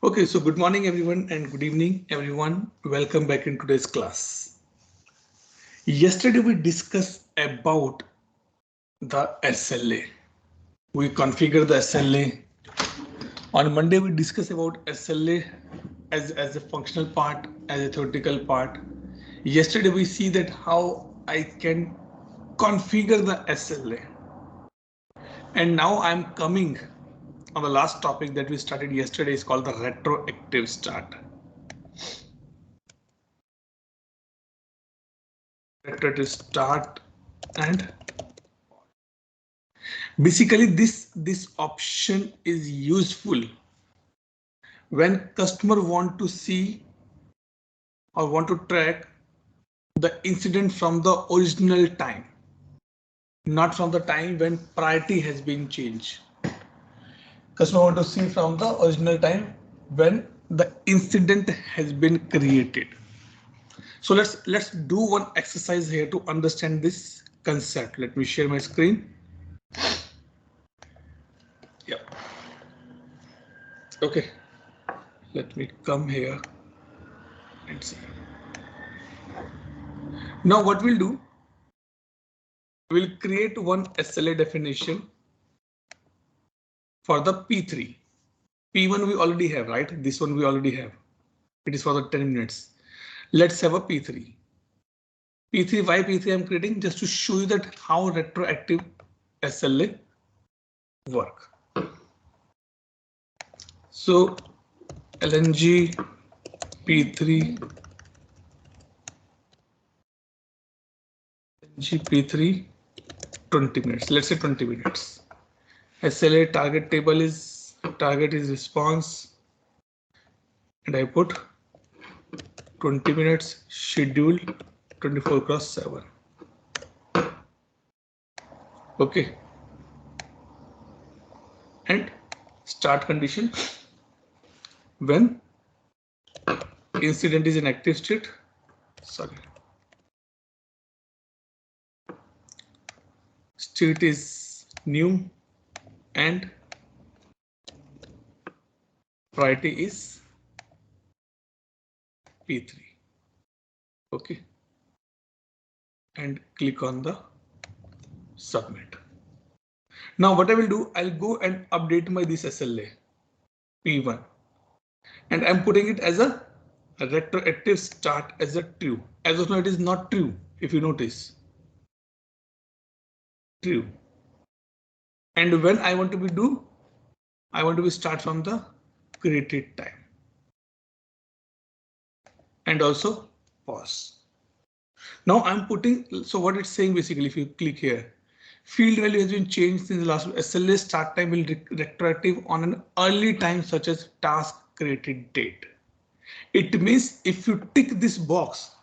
Okay, so good morning everyone and good evening everyone. Welcome back in today's class. Yesterday we discussed about the SLA. We configured the SLA. On Monday we discussed about SLA as a functional part, as a theoretical part. Yesterday we see that how I can configure the SLA. And now I'm coming on the last topic that we started yesterday is called the retroactive start. Retroactive start and basically this option is useful when customer want to see or want to track the incident from the original time, not from the time when priority has been changed. Customer want to see from the original time when the incident has been created. So let's do one exercise here to understand this concept. Let me share my screen. Yeah. Okay. Let me come here and see. Now what we'll do, we'll create one SLA definition for the P3. P1 we already have, right? This one we already have. It is for the 10 minutes. Let's have a P3. P3, why P3 I'm creating? Just to show you that how retroactive SLA work. So LNG P3 P3 20 minutes. Let's say 20 minutes. SLA target table is response, and I put 20 minutes schedule 24/7. Okay. And start condition when incident is in active state. Sorry. State is new and priority is P3. Okay. And click on the submit. Now what I will do, I'll go and update my this SLA P1 and I'm putting it as a retroactive start as a true. As of now it is not true. If you notice, true. And when I want to be do, I want to be start from the created time and also pause. Now I'm putting, so what it's saying basically, if you click here, field value has been changed since the last SLA start time will retroactive on an early time such as task created date. It means if you tick this box,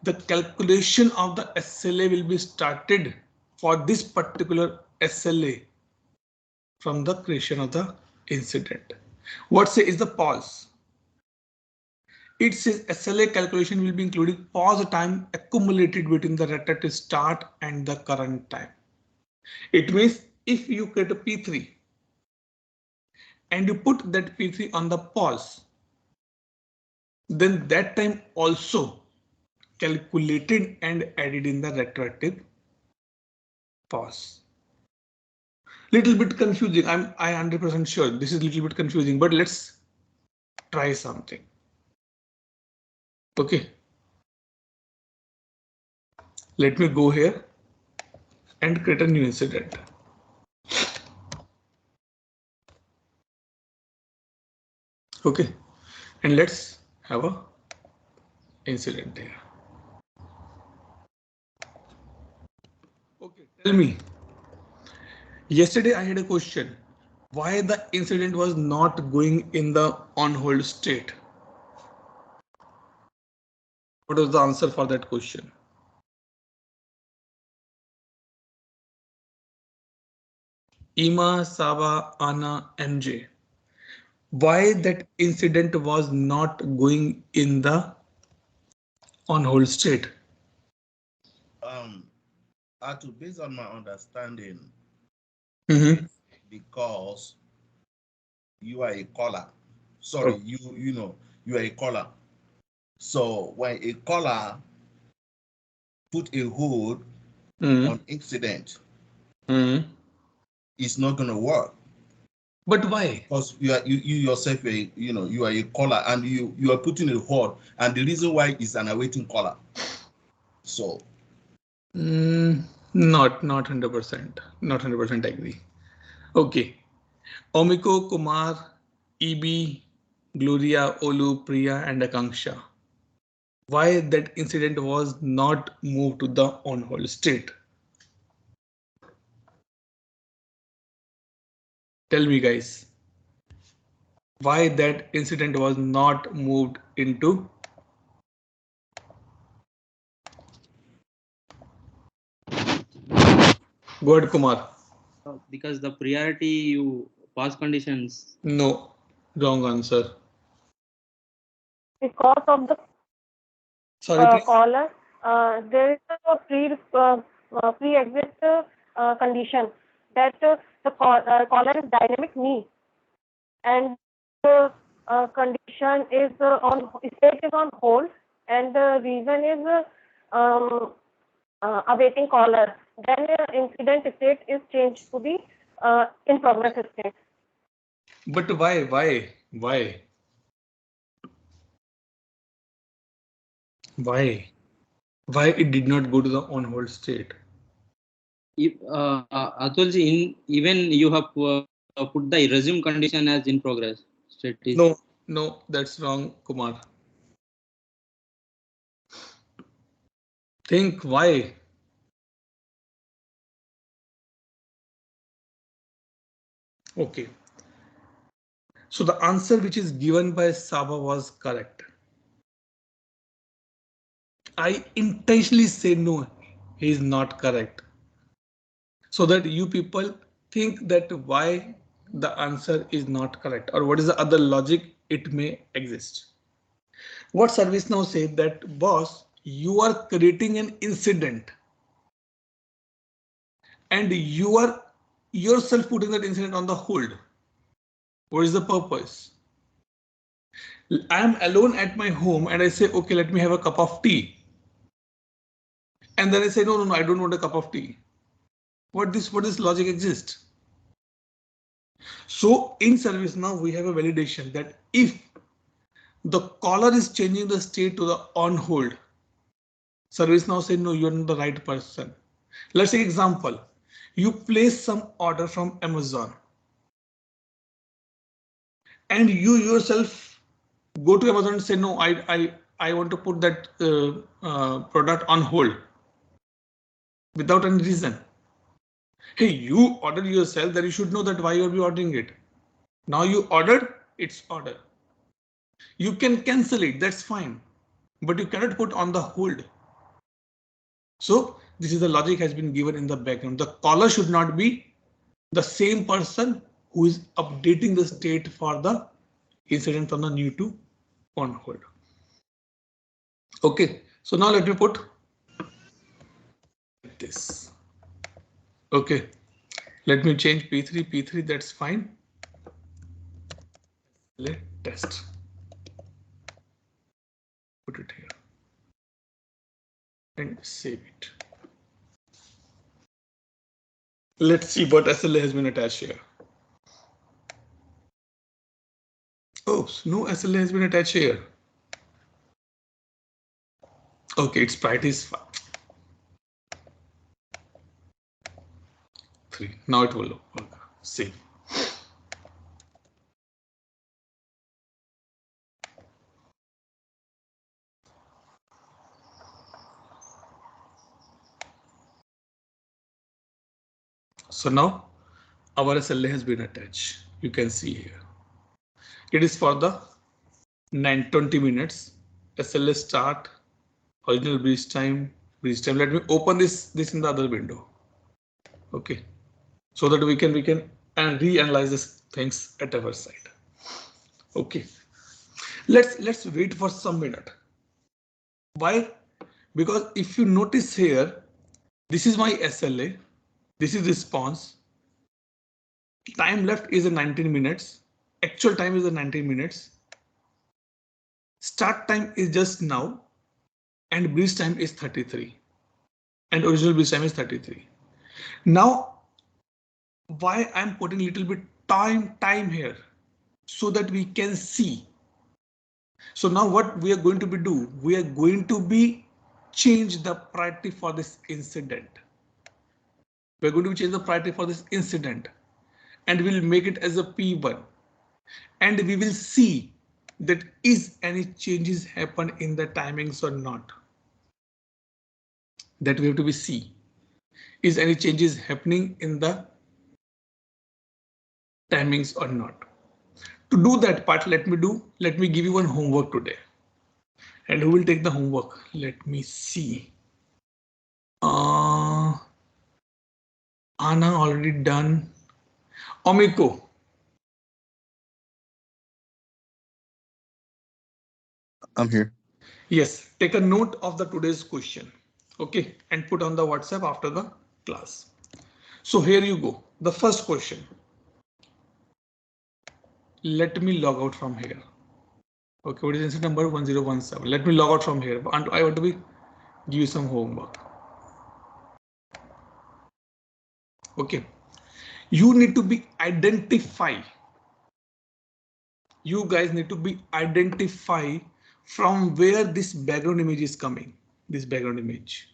the calculation of the SLA will be started for this particular SLA from the creation of the incident. What say is the pause? It says SLA calculation will be including pause time accumulated between the retroactive start and the current time. It means if you create a P3 and you put that P3 on the pause, then that time also calculated and added in the retroactive pause. Little bit confusing. I 100% sure this is a little bit confusing, but let's try something. Okay. Let me go here and create a new incident. Okay. And let's have a incident here. Okay. Tell me. Yesterday I had a question. Why the incident was not going in the on hold state? What was the answer for that question? Ima, Saba, Anna, MJ. Why that incident was not going in the on hold state? Atu, based on my understanding, Mm-hmm. because you are a caller. Sorry, Okay. you know, you are a caller. So when a caller put a hold on incident, it's not gonna work. But why? Because you yourself, you are a caller and you are putting a hold, and the reason why is an awaiting caller. So Not 100%. Not 100% agree. Okay. Omiko, Kumar, EB, Gloria, Olu, Priya, and Akanksha. Why that incident was not moved to the on hold state? Tell me, guys. Why that incident was not moved into. Go ahead, Kumar. Because the priority you pause conditions. No, wrong answer. Because of the Sorry, please. caller, there is a pre-exit condition that the caller is dynamic me, and the condition is on state is on hold, and the reason is awaiting caller. Then incident state is changed to the in progress state. But why? Why? Why? Why? Why it did not go to the on hold state? If Atulji, even you have put the resume condition as in progress. No, no, that's wrong, Kumar. Think why? Okay. So the answer which is given by Saba was correct. I intentionally say no, he is not correct. So that you people think that why the answer is not correct or what is the other logic it may exist. What service now says that boss, you are creating an incident and you are yourself putting that incident on the hold. What is the purpose? I am alone at my home and I say, okay, let me have a cup of tea. And then I say, no, I don't want a cup of tea. What this logic exists? So in service now we have a validation that if the caller is changing the state to the on hold, service now say no, you're not the right person. Let's say example, you place some order from Amazon and you yourself go to Amazon and say no, I want to put that product on hold without any reason. Hey, you ordered yourself, that you should know that why you will be ordering it. Now you ordered, it's order. You can cancel it, that's fine, but you cannot put on the hold. So this is the logic has been given in the background. The caller should not be the same person who is updating the state for the incident from the new to on hold. Okay, so now let me put this. Okay, let me change P3, that's fine. Let test. Put it here and save it. Let's see what SLA has been attached here. Oh, so no SLA has been attached here. Okay, its priority is 3. Now it will work. Save. So now our SLA has been attached. You can see here. It is for the 9:20 minutes. SLA start, original breach time, breach time. Let me open this in the other window. Okay, so that we can reanalyze these things at our side. Okay, let's wait for some minute. Why? Because if you notice here, this is my SLA, this is response. Time left is 19 minutes. Actual time is the 90 minutes. Start time is just now, and bridge time is 33, and original bridge time is 33. Now, why I'm putting a little bit time here, so that we can see. So now what we are going to be do, we are going to be change the priority for this incident. We're going to change the priority for this incident, and we'll make it as a P1, and we will see that is any changes happen in the timings or not. That we have to be see. Is any changes happening in the timings or not? To do that part, let me give you one homework today. And who will take the homework? Let me see. Anna already done. Omiko. I'm here. Yes, take a note of the today's question. Okay, and put on the WhatsApp after the class. So here you go. The first question. Let me log out from here. Okay, what is incident number 1017? Let me log out from here. And I want to give you some homework. Okay, you need to be identify. You guys need to be identify from where this background image is coming. This background image.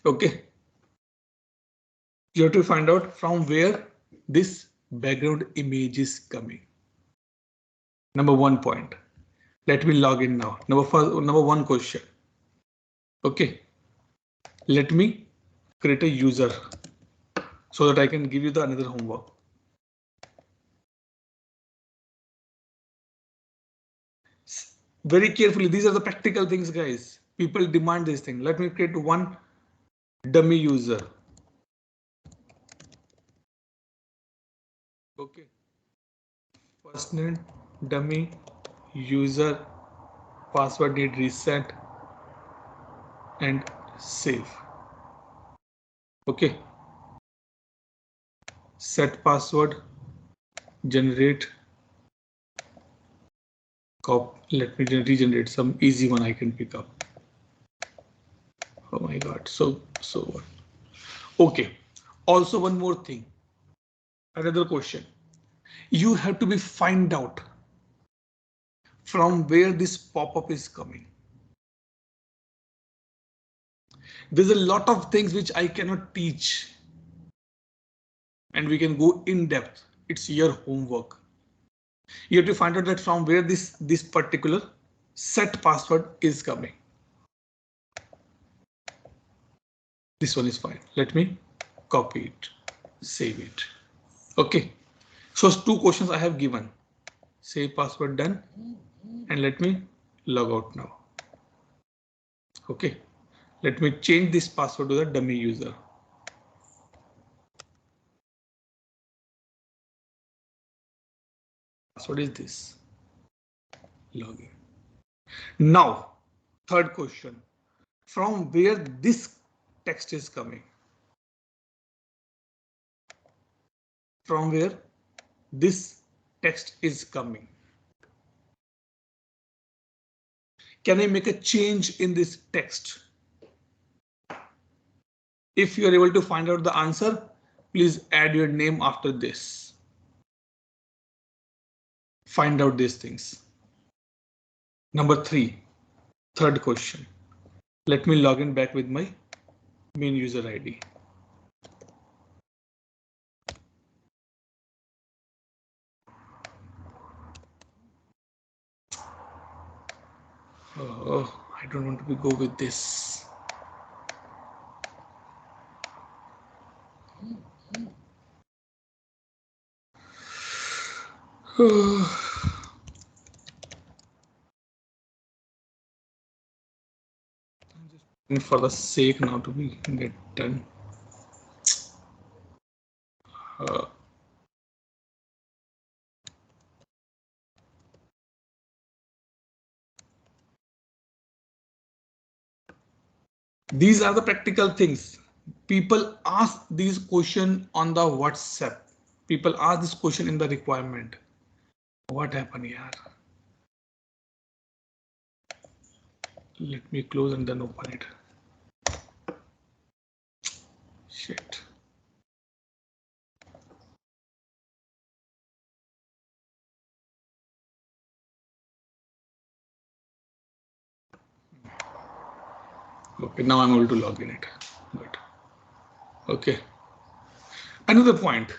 Okay. You have to find out from where this background image is coming. Number 1 point. Let me log in now. Number 1 question. Okay. Let me create a user so that I can give you the another homework. Very carefully. These are the practical things, guys. People demand this thing. Let me create one dummy user. Okay. First name, dummy user, password need reset and save. Okay. Set password, generate. Let me regenerate some easy one I can pick up. Oh my God. So what? Okay. Also one more thing. Another question. You have to be find out from where this pop-up is coming. There's a lot of things which I cannot teach. And we can go in depth. It's your homework. You have to find out that from where this particular set password is coming. This one is fine. Let me copy it, save it. Okay. So 2 questions I have given. Save password done. And let me log out now. Okay. Let me change this password to the dummy user. Password is this. Login. Now, third question. From where this text is coming? From where this text is coming? Can I make a change in this text? If you are able to find out the answer, please add your name after this. Find out these things. Number 3, third question. Let me log in back with my main user ID. Oh, I don't want to go with this. For the sake now to be get done. These are the practical things. People ask these questions on the WhatsApp. People ask this question in the requirement. What happened here? Let me close and then open it. Shit. Okay, now I'm able to log in it. Good. Okay. Another point.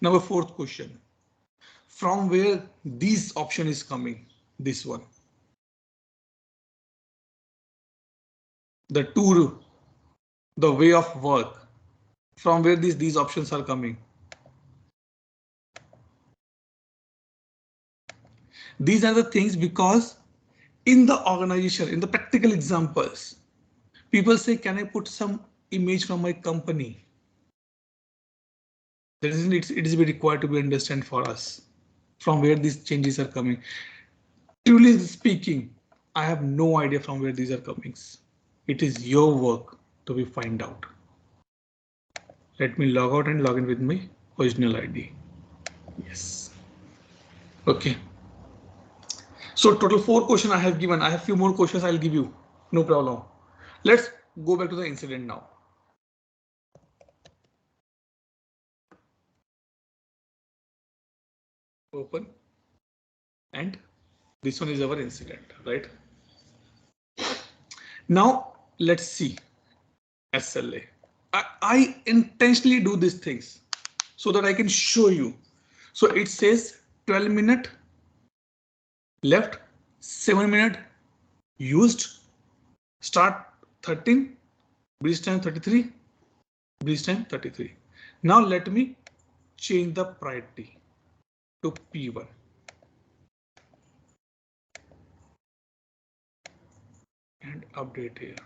Number 4th question. From where this option is coming? This one. The tool, the way of work. From where these options are coming? These are the things because in the organization, in the practical examples, people say, can I put some image from my company? That isn't it is required to be understand for us from where these changes are coming. Truly speaking, I have no idea from where these are coming. It is your work to be find out. Let me log out and log in with my original ID. Yes. Okay. So total 4 questions I have given. I have few more questions I'll give you. No problem. Let's go back to the incident now. Open. And this one is our incident, right? Now let's see SLA. I intentionally do these things so that I can show you. So it says 12 minutes left, 7 minutes used, start 13, breach time 33, breach time 33. Now let me change the priority to P1. And update here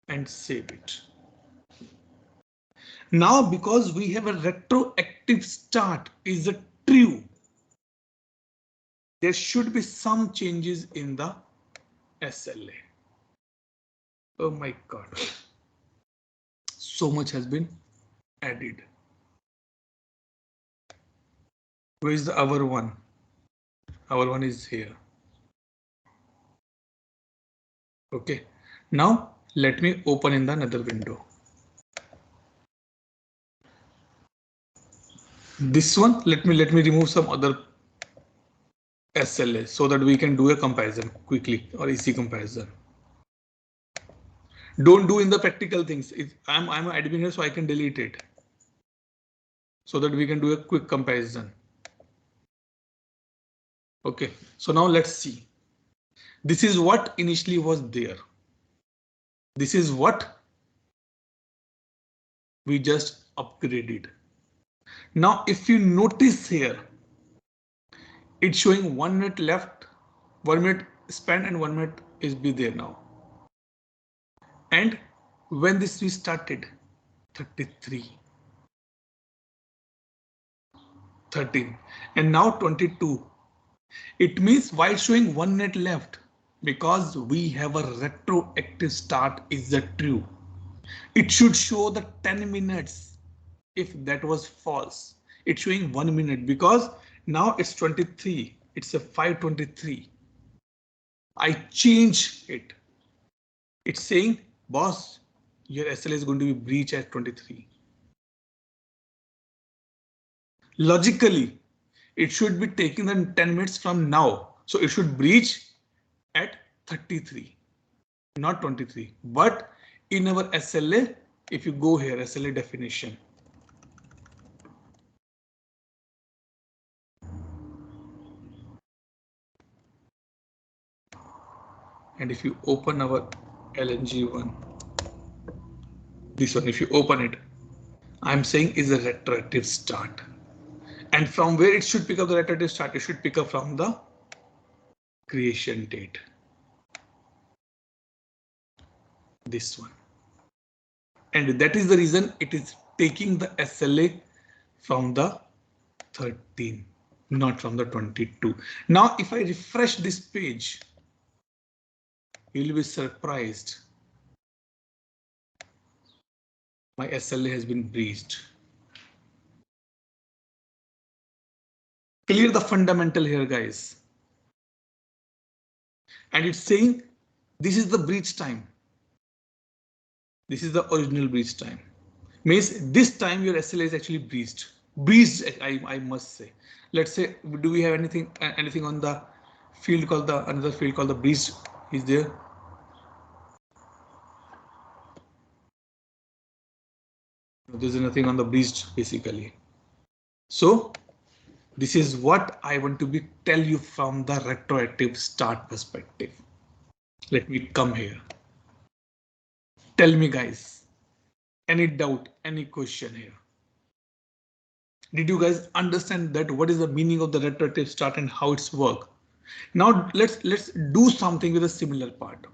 and save it. Now because we have a retroactive start is a true, there should be some changes in the SLA. Oh my God. So much has been added. Where is the our one? Our one is here. Okay. Now let me open in the another window. This one, let me remove some other SLA so that we can do a comparison quickly or easy comparison. Don't do in the practical things. I'm an admin here, so I can delete it so that we can do a quick comparison. Okay, so now let's see. This is what initially was there. This is what we just upgraded. Now, if you notice here, it's showing 1 minute left, 1 minute spent and 1 minute is be there now. And when this we started, 33, 13, and now 22. It means why showing 1 minute left? Because we have a retroactive start is the true. It should show the 10 minutes. If that was false, it's showing 1 minute because now it's 23. It's a 5:23. I change it. It's saying, boss, your SLA is going to be breached at 23. Logically, it should be taking them 10 minutes from now. So it should breach at 33, not 23. But in our SLA, if you go here, SLA definition. And if you open our LNG one, this one, if you open it, I'm saying is a retroactive start. And from where it should pick up the retroactive start, it should pick up from the creation date. This one. And that is the reason it is taking the SLA from the 13, not from the 22. Now, if I refresh this page, you'll be surprised. my SLA has been breached. Clear the fundamental here, guys. And it's saying this is the breach time. This is the original breach time. Means this time your SLA is actually breached. Breached, I must say. Let's say, do we have anything on the field called another field called the breach? Is there? There's nothing on the breached basically. So this is what I want to tell you from the retroactive start perspective. Let me come here. Tell me, guys, any doubt, any question here? Did you guys understand that what is the meaning of the retroactive start and how it's work? Now let's do something with a similar part.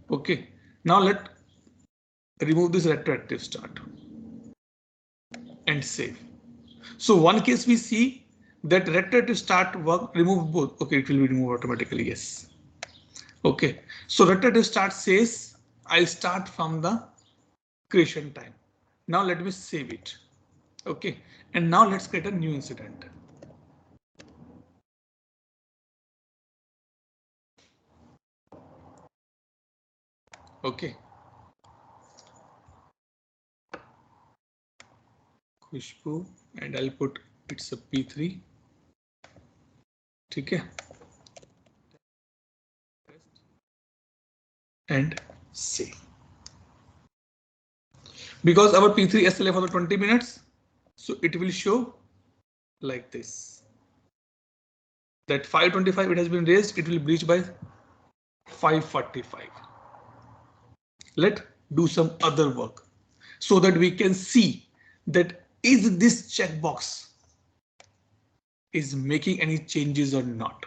Okay, now let remove this retroactive start and save. So one case we see that retroactive start work remove both. Okay, it will be removed automatically. Yes. Okay, so retroactive start says I'll start from the creation time. Now let me save it. Okay, and now let's create a new incident. Okay. Khushbu, and I'll put it's a P3. Okay. And save. Because our P3 SLA for the 20 minutes, so it will show like this. That 525 it has been raised, it will breach by 545. Let's do some other work so that we can see that is this checkbox is making any changes or not.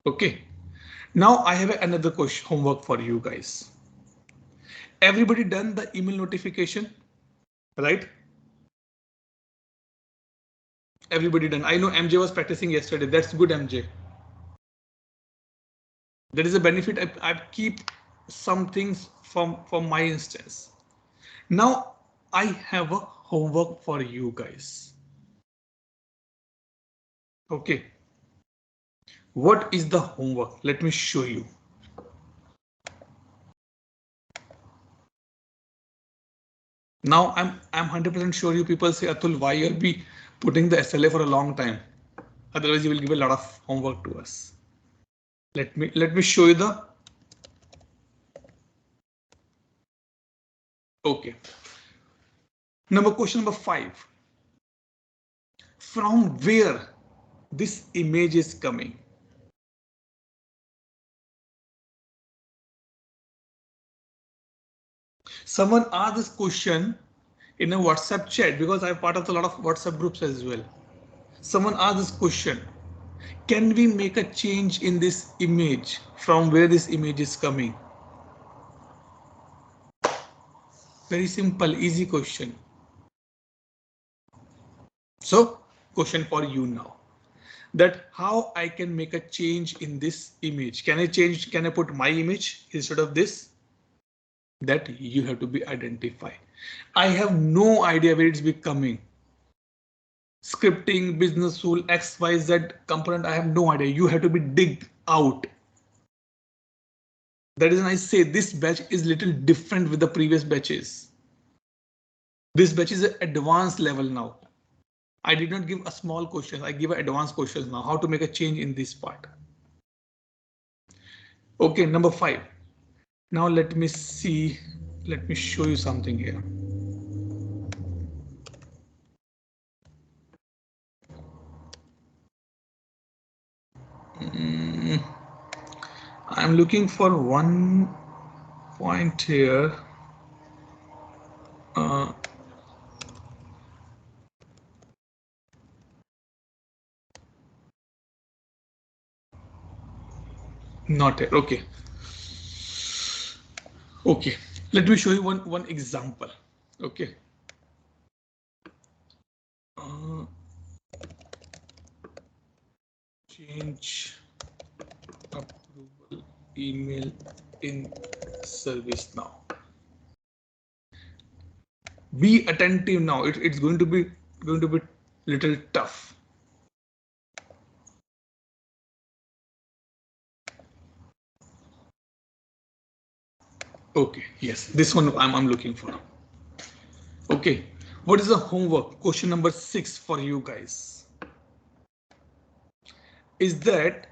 Okay, now I have another question homework for you guys. Everybody done the email notification, right? Everybody done. I know MJ was practicing yesterday. That's good, MJ. There is a benefit. I keep some things from my instance. Now I have a homework for you guys. Okay. What is the homework? Let me show you. Now I'm 100% sure you people say, Atul, why you'll be putting the SLA for a long time? Otherwise you will give a lot of homework to us. Let me show you the. Okay. Question number 5. From where this image is coming? Someone asked this question in a WhatsApp chat because I'm part of a lot of WhatsApp groups as well. Someone asked this question. Can we make a change in this image from where this image is coming? Very simple, easy question. So, question for you now. That how I can make a change in this image. Can I put my image instead of this? That you have to be identified. I have no idea where it's becoming. Scripting, business rule, XYZ component, I have no idea. You have to be dig out. That is when I say this batch is little different with the previous batches. This batch is an advanced level now. I did not give a small question. I give an advanced questions now. How to make a change in this part. Okay, number 5. Now let me see. Let me show you something here. I'm looking for one point here. Not here. Okay. Okay. Let me show you one example. Okay. Change approval email in ServiceNow. Be attentive now. It's going to be little tough. Okay, yes, this one I'm looking for. Okay, what is the homework? Question number 6 for you guys is that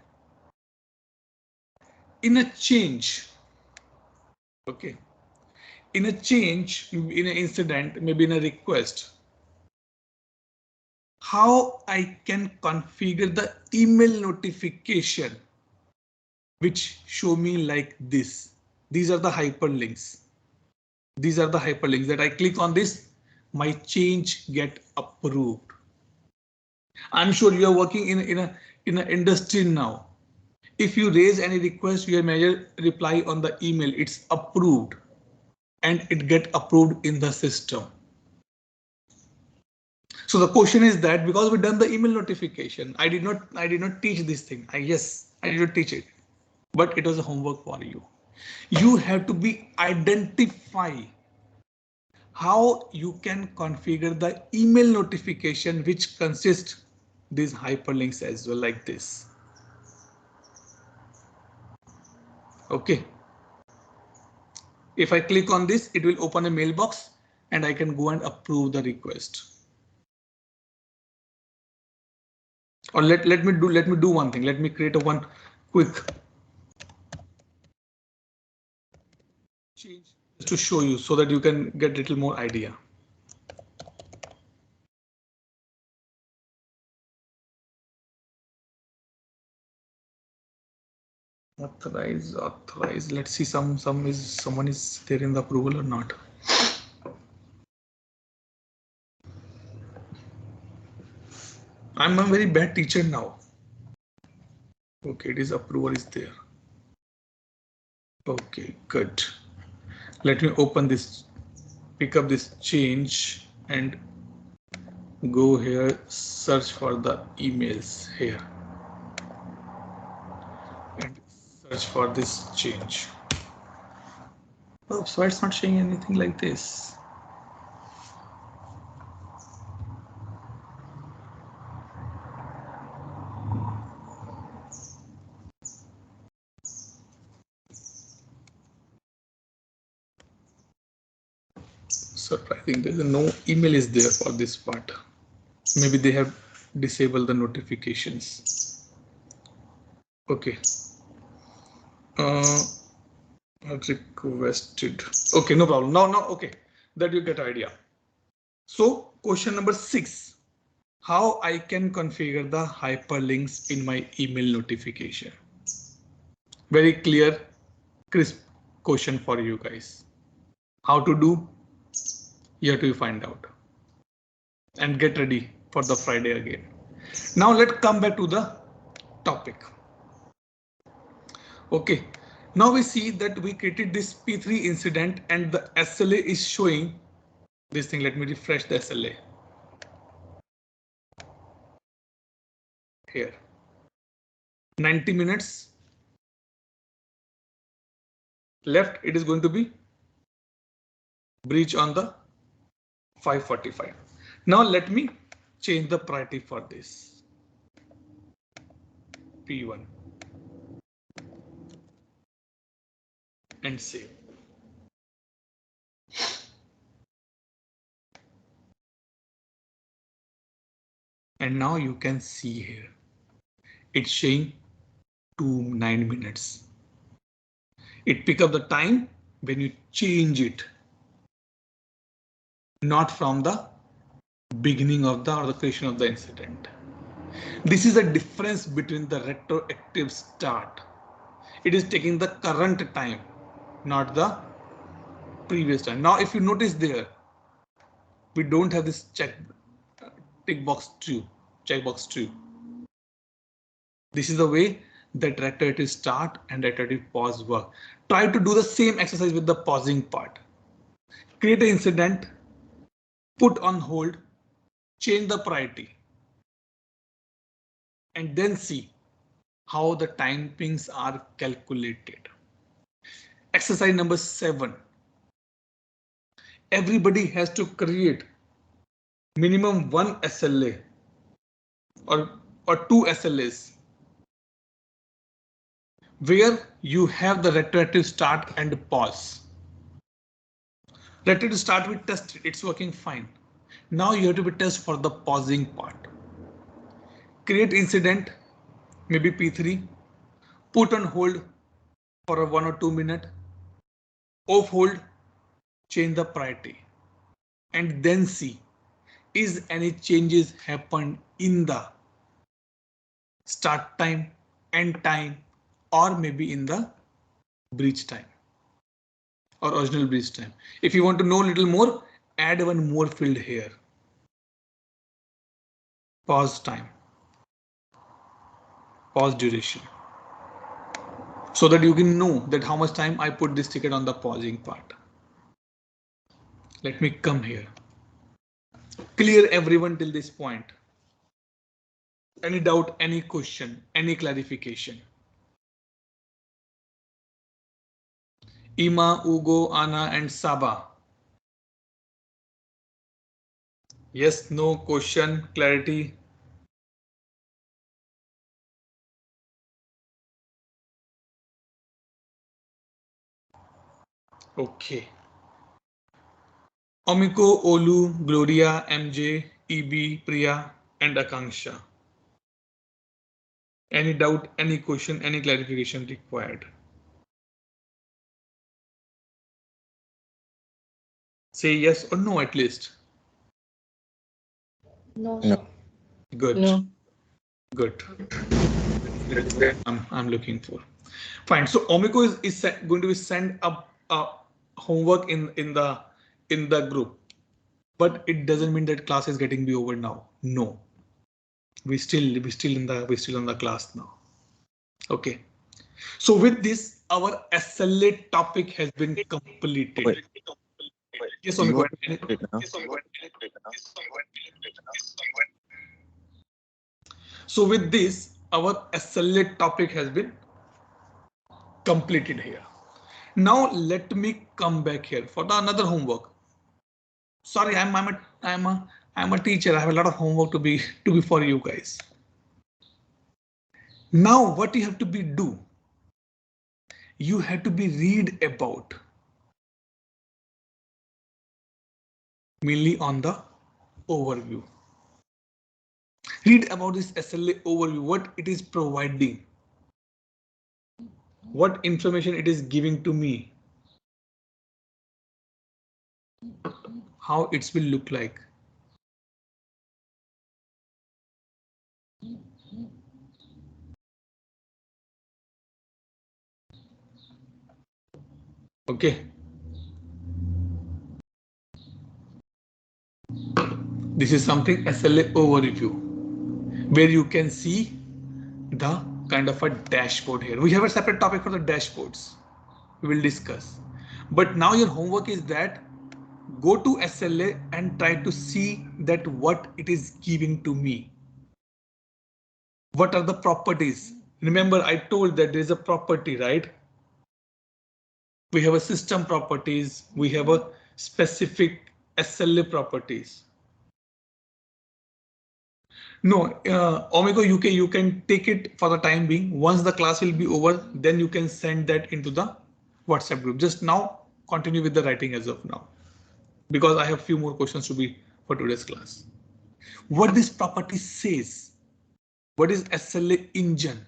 in a change, okay, in a change, in an incident, maybe in a request, how I can configure the email notification which show me like this. These are the hyperlinks. These are the hyperlinks that I click on this, my change get approved. I'm sure you are working in an industry now. If you raise any request, your manager reply on the email, it's approved and it get approved in the system. So the question is that because we done the email notification, I did not teach this thing. I did not teach it, but it was a homework for you. You have to be identify how you can configure the email notification which consists these hyperlinks as well, like this. Okay. If I click on this, it will open a mailbox and I can go and approve the request. Or let me do one thing. Let me create a one quick change to show you so that you can get a little more idea. Authorize. Let's see someone is there in the approval or not. I'm a very bad teacher now. Okay, it is approval is there. Okay, good. Let me open this, pick up this change and go here, search for the emails here and search for this change. Oh, so it's not showing anything like this. Surprising, there's no email is there for this part. Maybe they have disabled the notifications. Okay. Requested. Okay, no problem. No, okay. That you get idea. So question number 6. How I can configure the hyperlinks in my email notification. Very clear, crisp question for you guys. How to do? Here to find out. And get ready for the Friday again. Now let's come back to the topic. Okay, now we see that we created this P3 incident and the SLA is showing this thing. Let me refresh the SLA. Here, 90 minutes left. It is going to be breach on the 5:45. Now let me change the priority for this. P1 and save. And now you can see here, it's showing 9 minutes. It pick up the time when you change it, not from the beginning of the or the creation of the incident. This is the difference between the retroactive start. It is taking the current time, not the previous time. Now, if you notice there, we don't have this checkbox true. This is the way that retroactive start and retroactive pause work. Try to do the same exercise with the pausing part. Create an incident, put on hold, change the priority, and then see how the timings are calculated. Exercise number 7. everybody has to create minimum one SLA or two SLAs where you have the retroactive start and pause. Retroactive start we test it, it's working fine. Now you have to be test for the pausing part. Create incident, maybe P3, put on hold for a 1 or 2 minute, off hold, change the priority, and then see is any changes happened in the start time, end time, or maybe in the breach time or original breach time. If you want to know a little more, add one more field here. Pause time, pause duration, so that you can know that how much time I put this ticket on the pausing part. Let me come here. Clear everyone till this point. Any doubt, any question, any clarification? Ima, Ugo, Anna, and Saba. Yes, no, question, clarity. Okay. Omiko, Olu, Gloria, MJ, EB, Priya, and Akanksha. Any doubt, any question, any clarification required? Say yes or no at least. No. No. Good. No. Good. I'm looking for. Fine. So Omiko is going to be send up homework in the group, but it doesn't mean that class is getting be over now. No. We still in the class now. Okay. So with this, our SLA topic has been completed. Wait. Yes, Do you Omiko. want to do it now? So with this, our SLA topic has been completed here. Now let me come back here for another homework. Sorry, I'm a teacher. I have a lot of homework to be for you guys. Now what you have to be do? You have to be read about mainly on the overview. Read about this SLA overview, what it is providing, what information it is giving to me, how it will look like. Okay. This is something SLA overview, where you can see the kind of a dashboard here. We have a separate topic for the dashboards. We will discuss. But now your homework is that go to SLA and try to see that what it is giving to me. What are the properties? Remember, I told that there is a property, right? We have a system properties. We have a specific SLA properties. No, Omega UK, you can take it for the time being. Once the class will be over, then you can send that into the WhatsApp group. Just now, continue with the writing as of now, because I have few more questions to be for today's class. What this property says, what is SLA engine?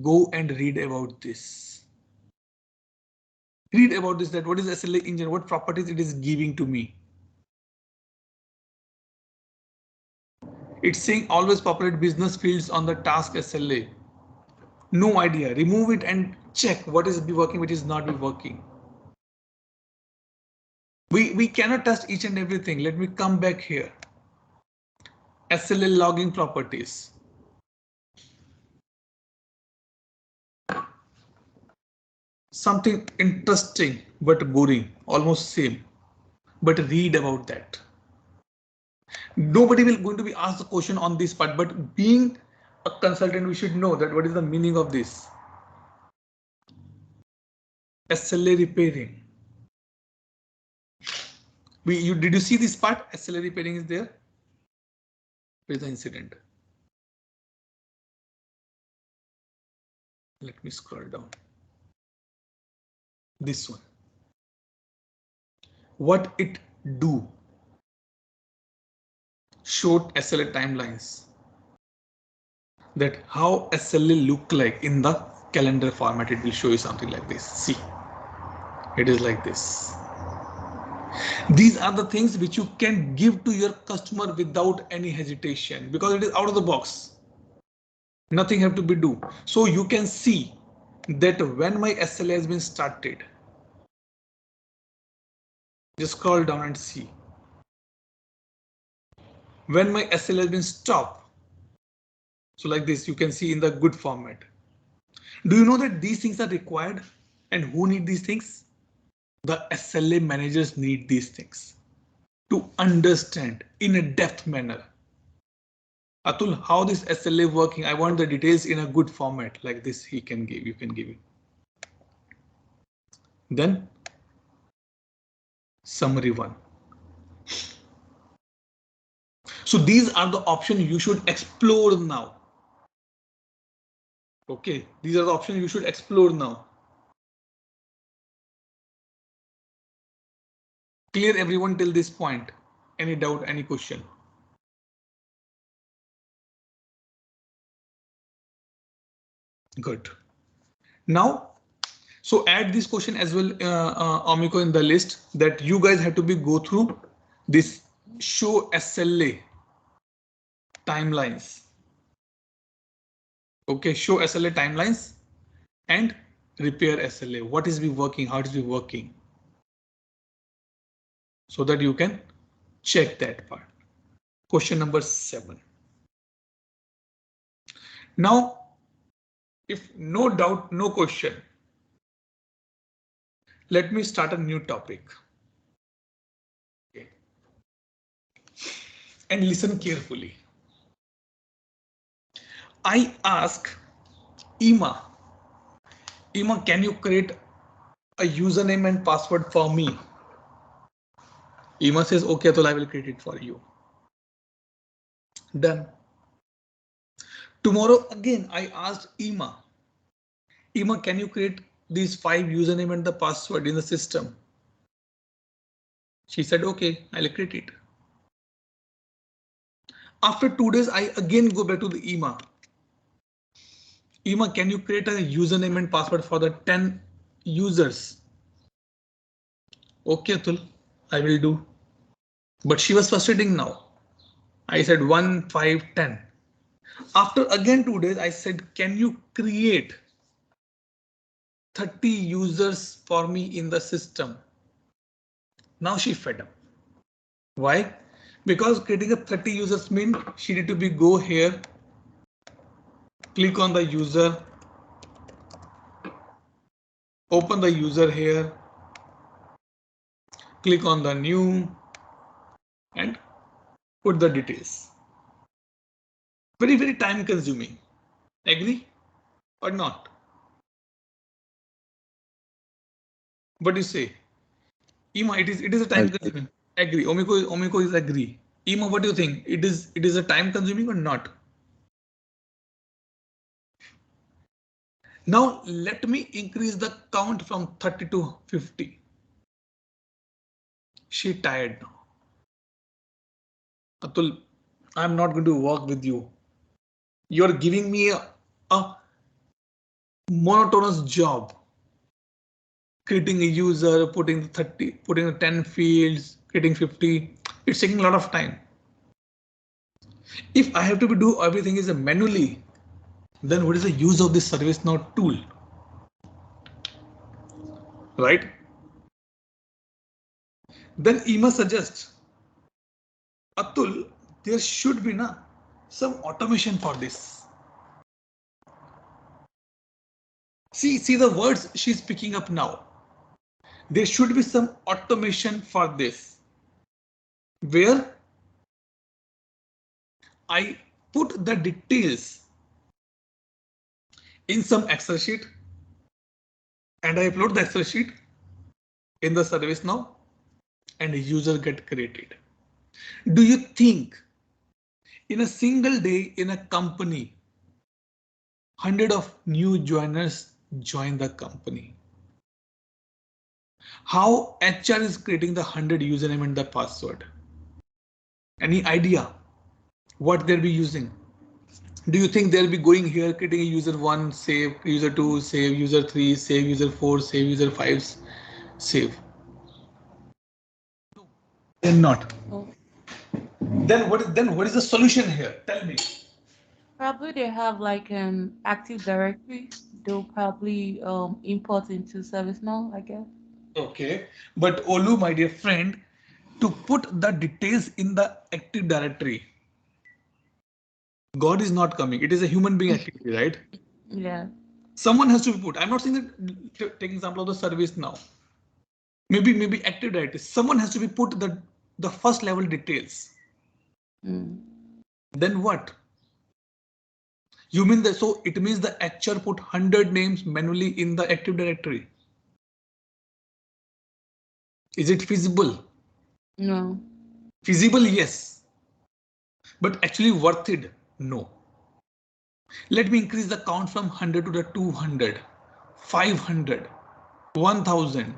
Go and read about this. Read about this, that what is SLA engine, what properties it is giving to me. It's saying always populate business fields on the task SLA. No idea. Remove it and check what is be working, which is not be working. We cannot test each and everything. Let me come back here. SLA logging properties. Something interesting but boring, almost same. But read about that. Nobody will going to be asked the question on this part, but being a consultant, we should know that what is the meaning of this. SLA repairing. Did you see this part? SLA repairing is there. Where's the incident? Let me scroll down. This one. What it do? Showed SLA timelines. That how SLA look like in the calendar format. It will show you something like this. See, it is like this. These are the things which you can give to your customer without any hesitation because it is out of the box. Nothing have to be do. So you can see that when my SLA has been started, just scroll down and see. When my SLA has been stopped, so like this, you can see in the good format. Do you know that these things are required? And who need these things? The SLA managers need these things to understand in a depth manner. Atul, how this SLA working? I want the details in a good format like this. He can give, you can give it. Then summary one. So these are the options you should explore now. Okay, these are the options you should explore now. Clear everyone till this point? Any doubt, any question? Good. Now, so add this question as well, Amiko, in the list that you guys have to go through this show SLA timelines. Okay, show SLA timelines and repair SLA. What is be working? How it is be working? So that you can check that part. Question number 7. Now, if no doubt, no question, let me start a new topic. Okay. And listen carefully. I ask Ima, can you create a username and password for me? Ima says, okay, so I will create it for you. Done. Tomorrow again, I asked Ima, can you create these 5 username and the password in the system? She said, okay, I'll create it. After 2 days, I again go back to the Ima. Ima, can you create a username and password for the 10 users? Okay, Atul, I will do. But she was frustrating now. I said 1, 5, 10. After again 2 days, I said, can you create 30 users for me in the system? Now she fed up. Why? Because creating a 30 users means she need to go here, click on the user, open the user here, click on the new and put the details. Very, very time consuming. Agree or not? What do you say? Ima, it is a time consuming. Agree. Omiko is agree. Ima, what do you think? It is a time consuming or not? Now let me increase the count from 30 to 50. She tired now. Atul, I'm not going to work with you. You're giving me a monotonous job. Creating a user, putting the 30, putting the 10 fields, creating 50. It's taking a lot of time. If I have to do everything is manually, then what is the use of this ServiceNow tool? Right? Then Ima suggests, Atul, there should be some automation for this. See the words she's picking up now. There should be some automation for this, where I put the details in some Excel sheet and I upload the Excel sheet in the ServiceNow and a user get created. Do you think in a single day in a company, 100 of new joiners join the company? How HR is creating the 100 username and the password? Any idea what they'll be using? Do you think they'll be going here, creating a user 1, save, user 2, save, user 3, save, user 4, save, user 5, save? No, they're not. Oh. Then what is the solution here? Tell me. Probably they have like an Active Directory. They'll probably import into ServiceNow, I guess. Okay, but Olu, my dear friend, to put the details in the Active Directory, God is not coming. It is a human being activity, right? Yeah. Someone has to be put. I'm not saying that. Take example of the service now. Maybe Active Directory. Someone has to be put the first level details. Mm. Then what? You mean that so it means the HR put 100 names manually in the Active Directory. Is it feasible? No. Feasible, yes. But actually worth it? No. Let me increase the count from 100 to the 200, 500, 1000.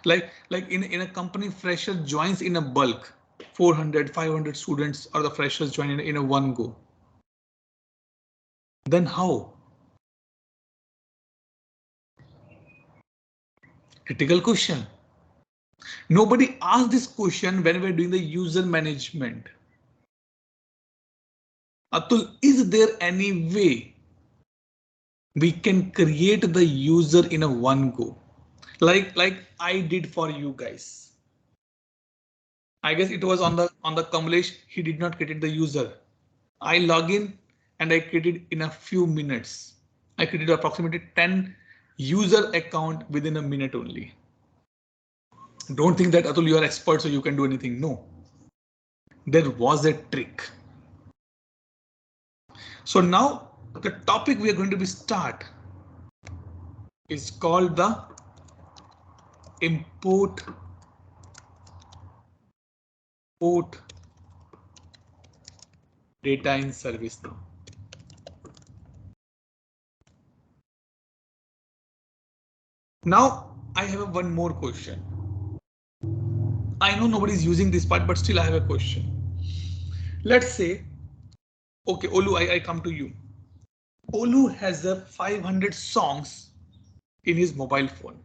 Like in a company, fresher joins in a bulk, 400, 500 students or the freshers join in a one go. Then how? Critical question. Nobody asked this question when we're doing the user management. Atul, is there any way we can create the user in a one go? Like I did for you guys. I guess it was on the Kamlesh. He did not create the user. I log in and I created in a few minutes. I created approximately 10 user account within a minute only. Don't think that Atul, you are expert so you can do anything. No, there was a trick. So now the topic we are going to be start is called the import data in ServiceNow. Now I have one more question. I know nobody is using this part, but still I have a question. Let's say, okay, Olu, I come to you. Olu has a 500 songs in his mobile phone.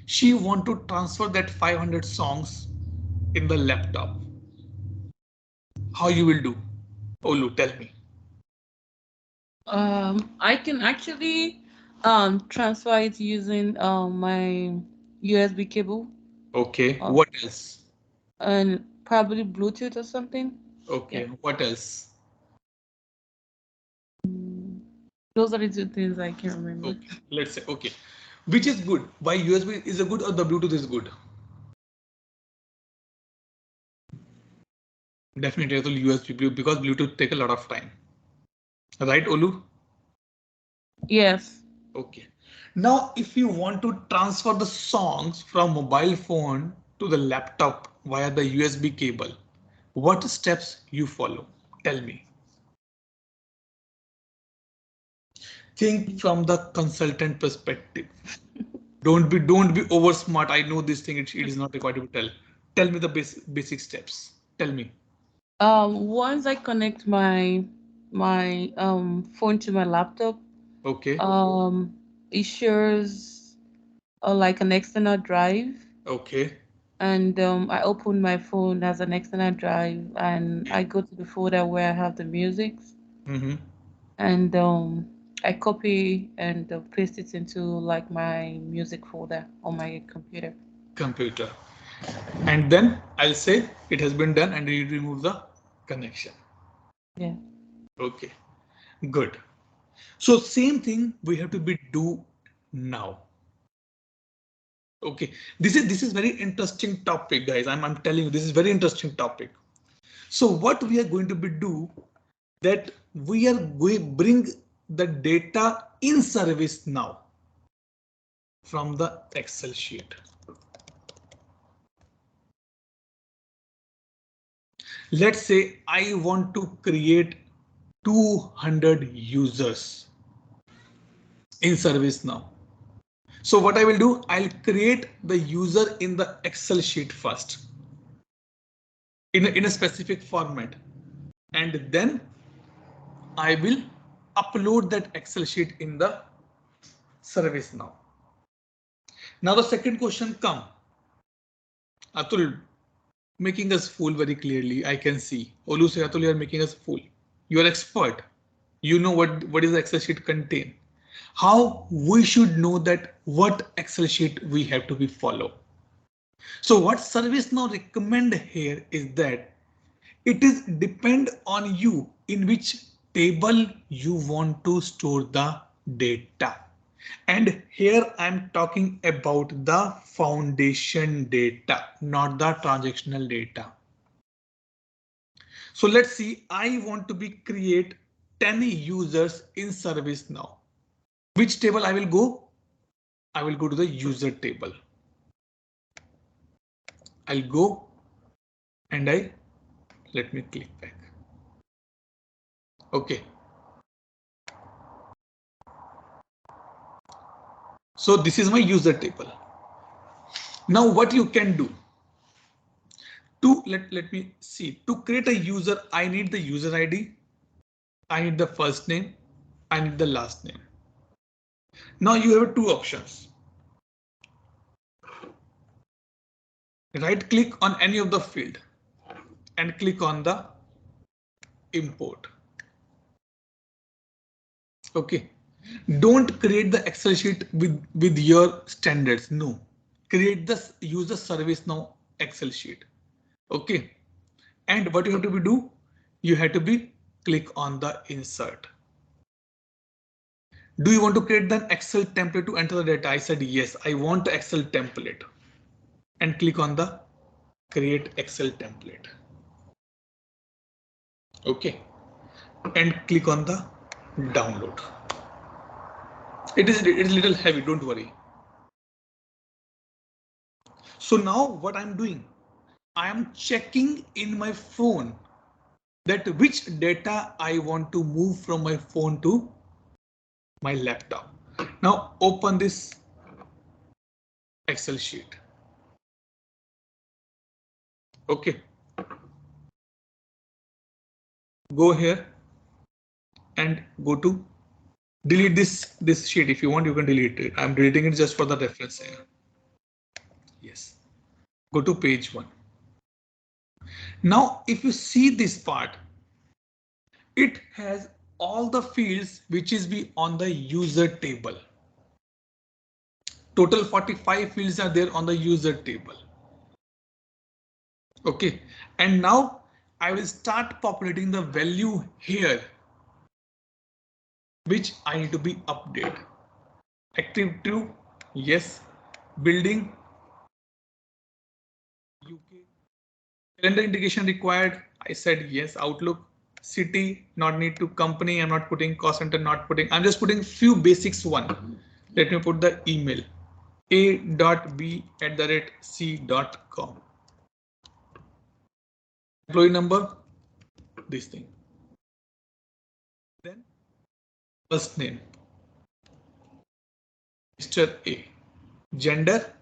She want to transfer that 500 songs in the laptop. How you will do? Olu, tell me. I can actually transfer it using my USB cable. Okay, what else? And probably Bluetooth or something. Okay, yeah. What else? Those are the two things I can remember. Okay, let's say, okay. Which is good? Why USB is a good or the Bluetooth is good? Definitely USB because Bluetooth take a lot of time. Right, Olu? Yes. Okay. Now, if you want to transfer the songs from mobile phone to the laptop via the USB cable, what steps you follow? Tell me. Think from the consultant perspective. Don't be over smart. I know this thing. It is not required to tell. Tell me the basic steps. Tell me. Once I connect my phone to my laptop, Okay. it shares like an external drive. Okay. And I open my phone as an external drive, and I go to the folder where I have the music. Mm-hmm. And I copy and paste it into like my music folder on my computer. And then I'll say it has been done and you remove the connection. Yeah. Okay, good. So same thing we have to do now. Okay, this is very interesting topic, guys. I'm telling you, this is very interesting topic. So what we are going to do that we are going bring the data in ServiceNow from the Excel sheet. Let's say I want to create 200 users in ServiceNow. So what I will do, I'll create the user in the Excel sheet first in a specific format, and then I will upload that Excel sheet in the ServiceNow. Now the second question come. Atul, making us fool very clearly. I can see. Olu say, Atul, you are making us fool. You are expert. You know what is the Excel sheet contain. How we should know that what Excel sheet we have to be follow. So what ServiceNow recommend here is that it is depend on you in which table you want to store the data. And here I'm talking about the foundation data, not the transactional data. So let's see, I want to be create 10 users in ServiceNow. Which table I will go? I will go to the user table. I'll go and let me click back. OK. So this is my user table. Now what you can do to let me see, to create a user, I need the user ID. I need the first name. I need the last name. Now you have two options. Right click on any of the field and click on the import. OK. Don't create the Excel sheet with your standards. No, create the user ServiceNow Excel sheet. OK. And what you have to do, you have to be click on the insert. Do you want to create an Excel template to enter the data? I said yes, I want the Excel template, and click on the create Excel template. OK. And click on the download. It is a little heavy, don't worry. So now what I'm doing, I am checking in my phone that which data I want to move from my phone to my laptop. Now open this Excel sheet. OK. Go here and go to delete this sheet. If you want, you can delete it. I'm deleting it just for the reference here. Yes. Go to page 1. Now, if you see this part, it has all the fields which is be on the user table. Total 45 fields are there on the user table. OK. And now I will start populating the value here, which I need to be updated. Active true, yes. Building, UK. Calendar integration required, I said yes. Outlook, city, not need to, company, I'm not putting, cost center, not putting, I'm just putting few basics one. Let me put the email, a.b@c.com. Employee number, this thing. Then first name, Mr. A. Gender,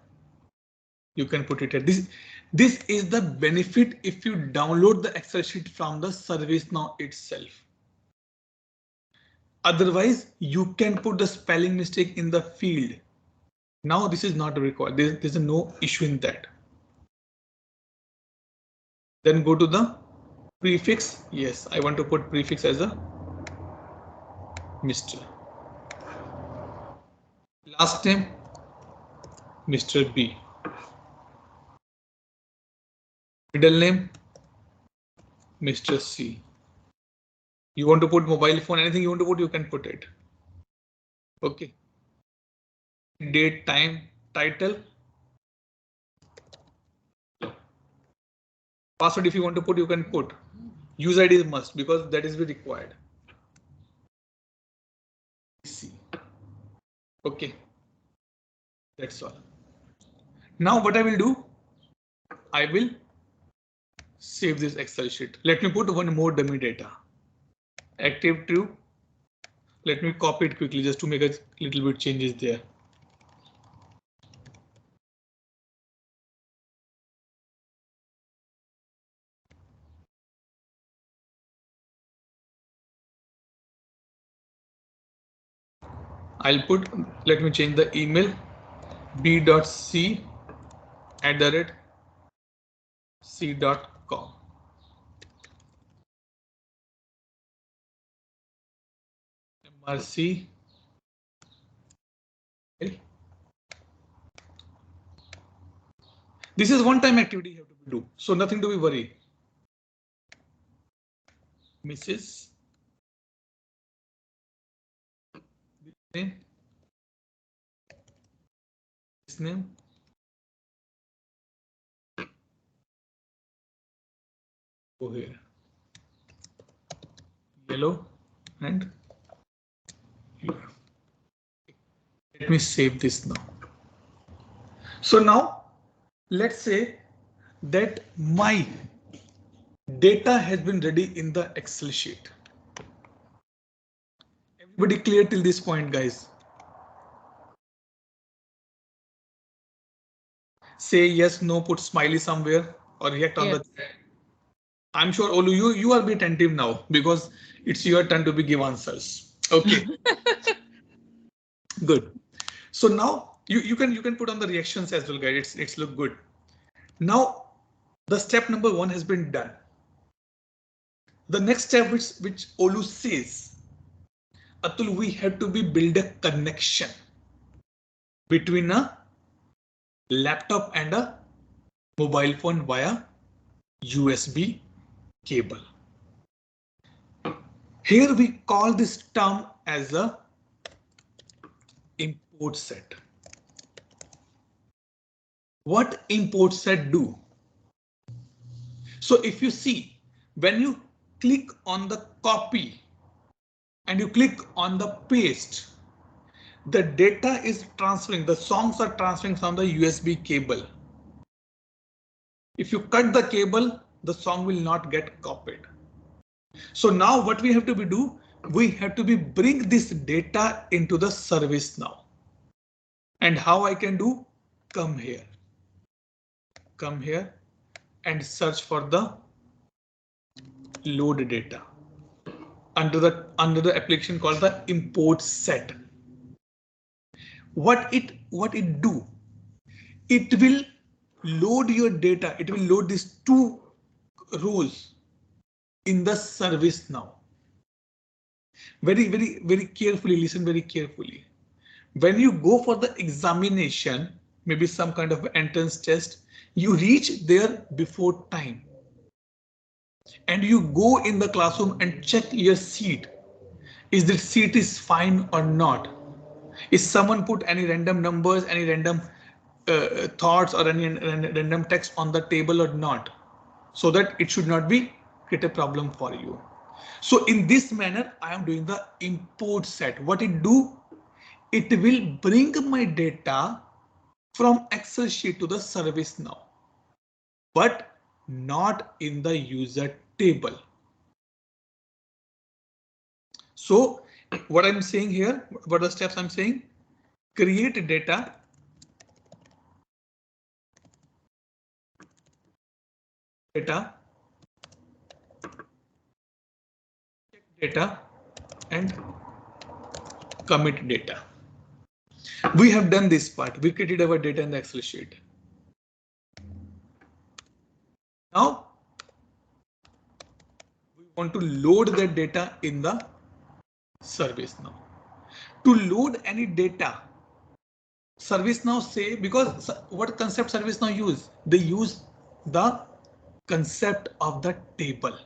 you can put it at this. This is the benefit if you download the Excel sheet from the ServiceNow itself. Otherwise, you can put the spelling mistake in the field. Now this is not required. There's no issue in that. Then go to the prefix. Yes, I want to put prefix as a Mr. Last name, Mr. B. Middle name, Mr. C. You want to put mobile phone, anything you want to put, you can put it. OK. Date, time, title. Password, if you want to put, you can put. User ID is must because that is required. C. OK. That's all. Now what I will do, I will save this Excel sheet. Let me put one more dummy data. Active true. Let me copy it quickly just to make a little bit changes there. I'll put, let me change the email b.c@c.com. MRC. This is one-time activity you have to do, so nothing to be worried. Mrs. Name. His name. Go here. Yellow and here. Let me save this now. So now let's say that my data has been ready in the Excel sheet. Everybody clear till this point, guys? Say yes, no, put smiley somewhere or react on the chat. I'm sure all of you are be attentive now because it's your turn to be give answers. Okay. Good. So now you can put on the reactions as well, guys. It's look good. Now the step number 1 has been done. The next step which Olu says, Atul, we have to build a connection between a laptop and a mobile phone via USB cable. Here we call this term as a import set. What import set do? So if you see, when you click on the copy and you click on the paste, the data is transferring, the songs are transferring from the USB cable. If you cut the cable, the song will not get copied. So now what we have to do, we have to bring this data into the service now. And how I can do? Come here and search for the load data under the application called the import set. What it do? It will load your data. It will load these 2 rows in the service now. Very carefully, listen very carefully. When you go for the examination, maybe some kind of entrance test, you reach there before time. And you go in the classroom and check your seat. Is the seat is fine or not? Is someone put any random numbers, any random thoughts or any random text on the table or not? So that it should not create a problem for you. So in this manner, I am doing the import set. What it do? It will bring my data from Excel sheet to the service now, but not in the user table. So what I'm saying here, what are the steps I'm saying? Create data. Check data and commit data. We have done this part. We created our data in the Excel sheet. Now we want to load that data in the service now. To load any data, ServiceNow say, because what concept ServiceNow use? They use the concept of the table.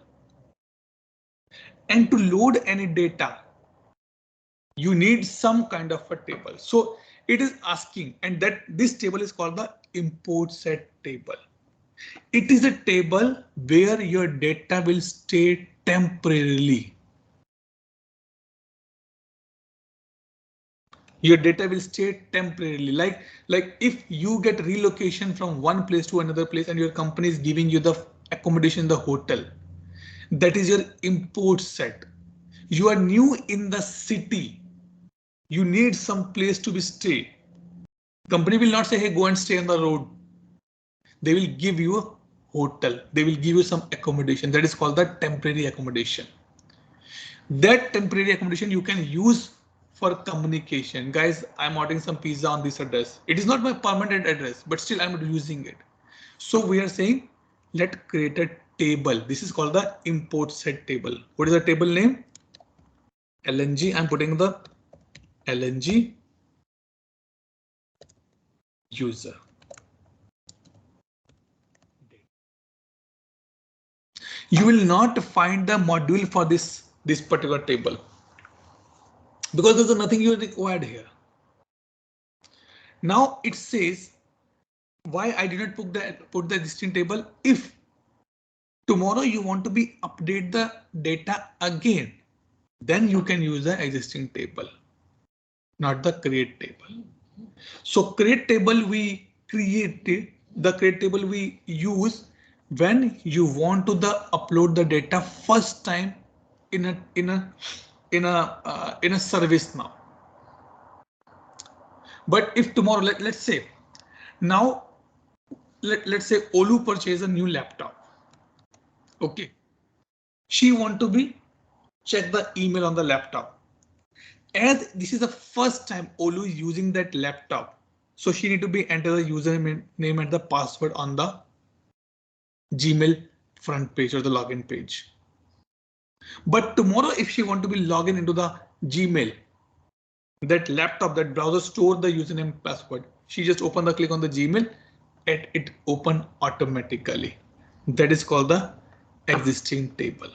And to load any data, you need some kind of a table. So it is asking, and that this table is called the import set table. It is a table where your data will stay temporarily. Your data will stay temporarily. Like if you get relocation from one place to another place and your company is giving you the accommodation in the hotel. That is your import set. You are new in the city. You need some place to be stay. Company will not say, hey, go and stay on the road. They will give you a hotel. They will give you some accommodation. That is called the temporary accommodation. That temporary accommodation you can use for communication. Guys, I'm ordering some pizza on this address. It is not my permanent address, but still I'm using it. So we are saying, let's create a table. This is called the import set table. What is the table name? LNG. I'm putting the LNG user. You will not find the module for this particular table because there's nothing you required here. Now it says why I did not put the existing table. If tomorrow you want to be update the data again, then you can use the existing table, not the create table. So create table we created, the create table we use when you want to upload the data first time in a service now. But if tomorrow, let's say now, let's say Olu purchase a new laptop. Okay, she want to be check the email on the laptop. As this is the first time Olu is using that laptop, so she need to be enter the username and the password on the Gmail front page or the login page. But tomorrow, if she want to be login into the Gmail, that laptop, that browser store the username password, she just click on the Gmail and it open automatically. That is called the existing table.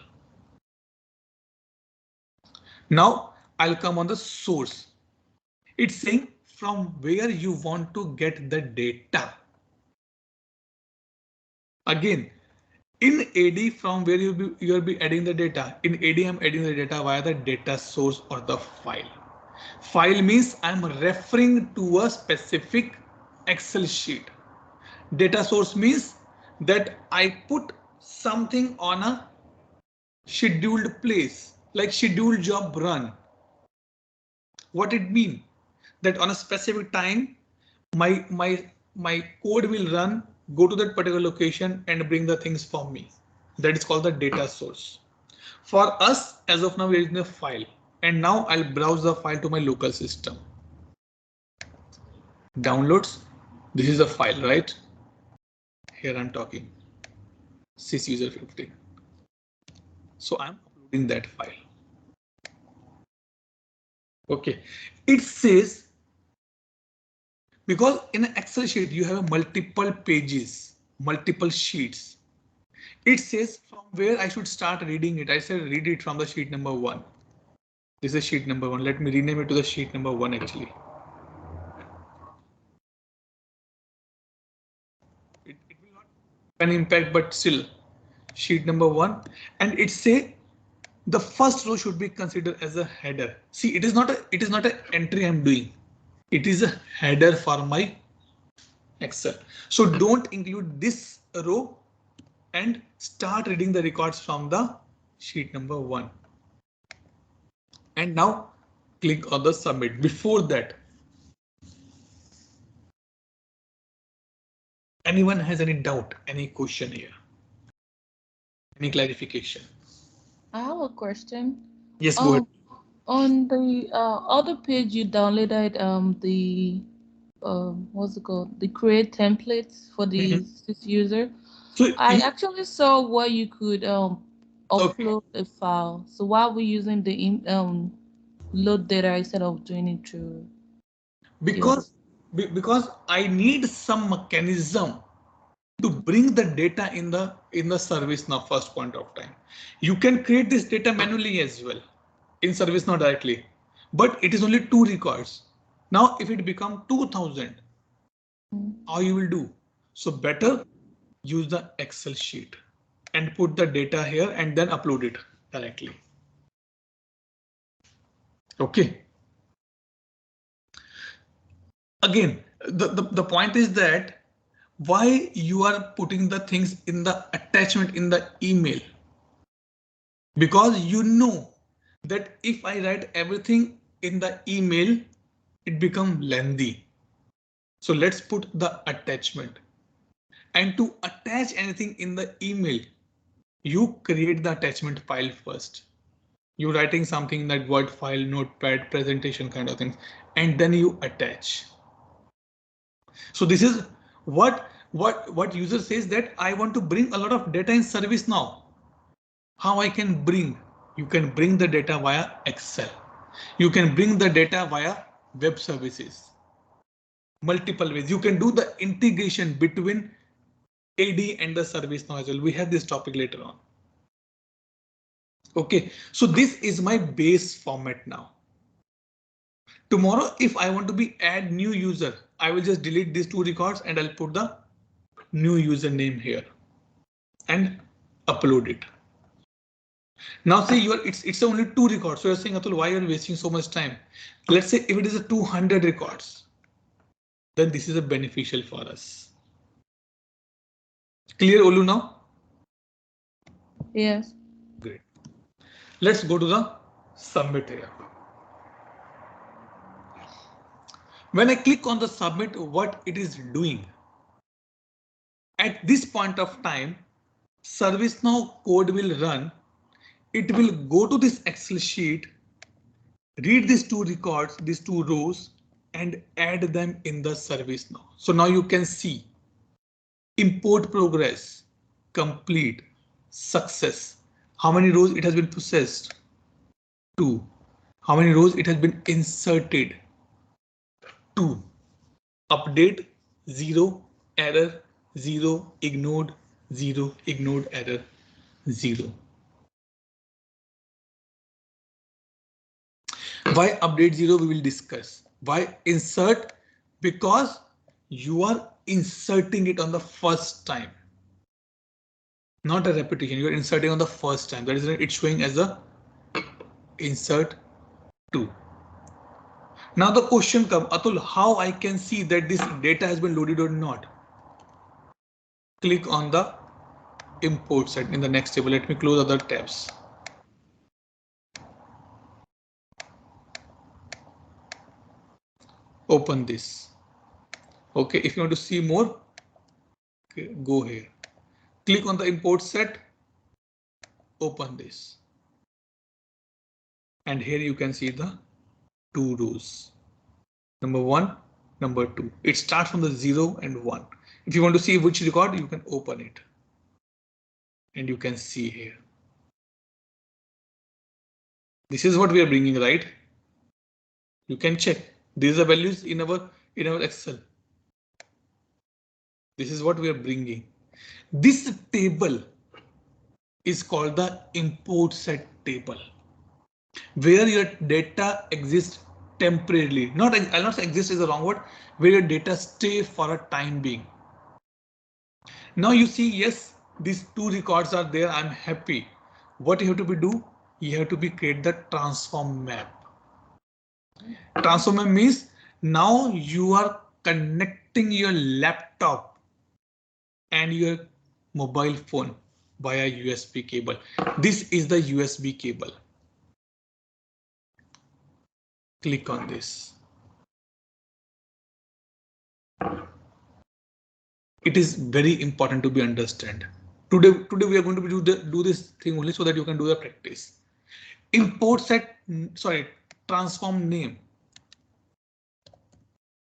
Now I'll come on the source. It's saying from where you want to get the data. Again, in AD, from where you'll be adding the data. In AD, I'm adding the data via the data source or the file. File means I'm referring to a specific Excel sheet. Data source means that I put something on a scheduled place, like scheduled job run. What it mean? That on a specific time, my code will run, go to that particular location and bring the things for me. That is called the data source. For us, as of now, we are in a file, and now I'll browse the file to my local system. Downloads. This is a file, right? Here I'm talking. sysuser 50. So I'm uploading that file. Okay, it says because in an Excel sheet you have multiple pages, multiple sheets. It says from where I should start reading it. I said read it from the sheet number 1. This is sheet number 1. Let me rename it to the sheet number 1 actually. It will not have an impact, but still sheet number 1, and it say the first row should be considered as a header. See, it is not an entry I'm doing. It is a header for my Excel. So don't include this row and start reading the records from the sheet number 1. And now click on the submit. Before that, anyone has any doubt, any question here? Any clarification? I have a question. Yes, go ahead. On the other page you downloaded the what's it called? The create templates for the user. So I actually saw where you could Okay. upload a file. So why are we using the load data instead of doing it through? because I need some mechanism to bring the data in the service now. First point of time, you can create this data manually as well in service now directly, but it is only 2 records. Now if it become 2000, how you will do? So better use the Excel sheet and put the data here and then upload it directly. Okay. Again, the point is that why you are putting the things in the attachment in the email? Because you know that if I write everything in the email, it becomes lengthy. So let's put the attachment. And to attach anything in the email, you create the attachment file first. You're writing something in that Word file, notepad, presentation kind of things, and then you attach. So this is what user says that I want to bring a lot of data in service now. How I can bring? You can bring the data via Excel. You can bring the data via web services. Multiple ways. You can do the integration between AD and the service now as well. We have this topic later on. Okay, so this is my base format now. Tomorrow, if I want to be add new user, I will just delete these two records and I'll put the new username here and upload it. Now say it's only 2 records. So you're saying, Atul, why you're wasting so much time? Let's say if it is a 200 records, then this is a beneficial for us. Clear, Olu, now? Yes. Great. Let's go to the submit here. When I click on the submit, what it is doing? At this point of time, ServiceNow code will run. It will go to this Excel sheet, read these 2 records, these 2 rows, and add them in the ServiceNow. So now you can see import progress, complete, success. How many rows it has been processed? 2. How many rows it has been inserted? 2. Update 0, error 0, ignored 0, ignored error 0. Why update 0 we will discuss. Why insert? Because you are inserting it on the first time. Not a repetition, you are inserting on the first time. That is it's showing as a insert 2. Now the question comes, Atul, how I can see that this data has been loaded or not? Click on the import set in the next table. Let me close other tabs. Open this. Okay, if you want to see more, okay, go here. Click on the import set. Open this. And here you can see the 2 rows. Number 1, number 2. It starts from the 0 and 1. If you want to see which record, you can open it. And you can see here. This is what we are bringing, right? You can check. These are values in our Excel. This is what we are bringing. This table is called the import set table, where your data exists temporarily. I'll not say exist is the wrong word, where your data stay for a time being. Now you see, yes, these 2 records are there. I'm happy. What you have to do? You have to create the transform map. Transform map means now you are connecting your laptop and your mobile phone via USB cable. This is the USB cable. Click on this. It is very important to be understand. Today we are going to do this thing only so that you can do the practice. Import set, sorry, transform name.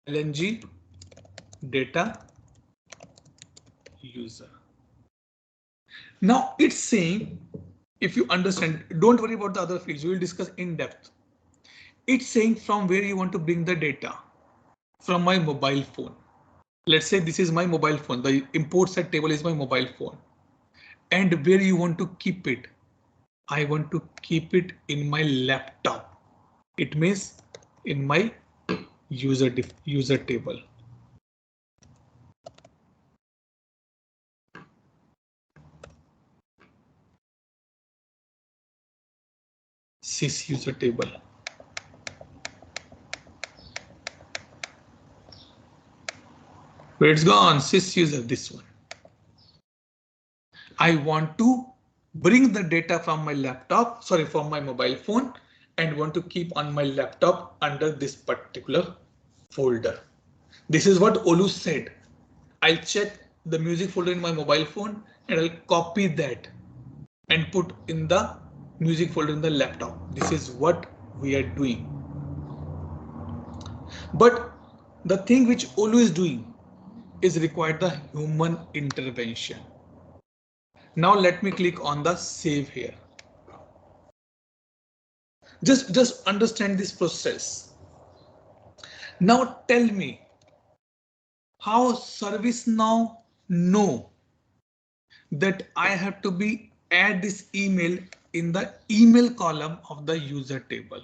LNG data user. Now it's saying, if you understand, don't worry about the other fields. We will discuss in depth. It's saying from where you want to bring the data. From my mobile phone. Let's say this is my mobile phone. The import set table is my mobile phone. And where you want to keep it? I want to keep it in my laptop. It means in my user table. Sys user table. Where it's gone, sys user, this one. I want to bring the data from my laptop, sorry, from my mobile phone, and want to keep on my laptop under this particular folder. This is what Olu said. I'll check the music folder in my mobile phone and I'll copy that and put in the music folder in the laptop. This is what we are doing. But the thing which Olu is doing is required the human intervention. Now let me click on the save here. Just understand this process. Now tell me how ServiceNow know that I have to be add this email in the email column of the user table.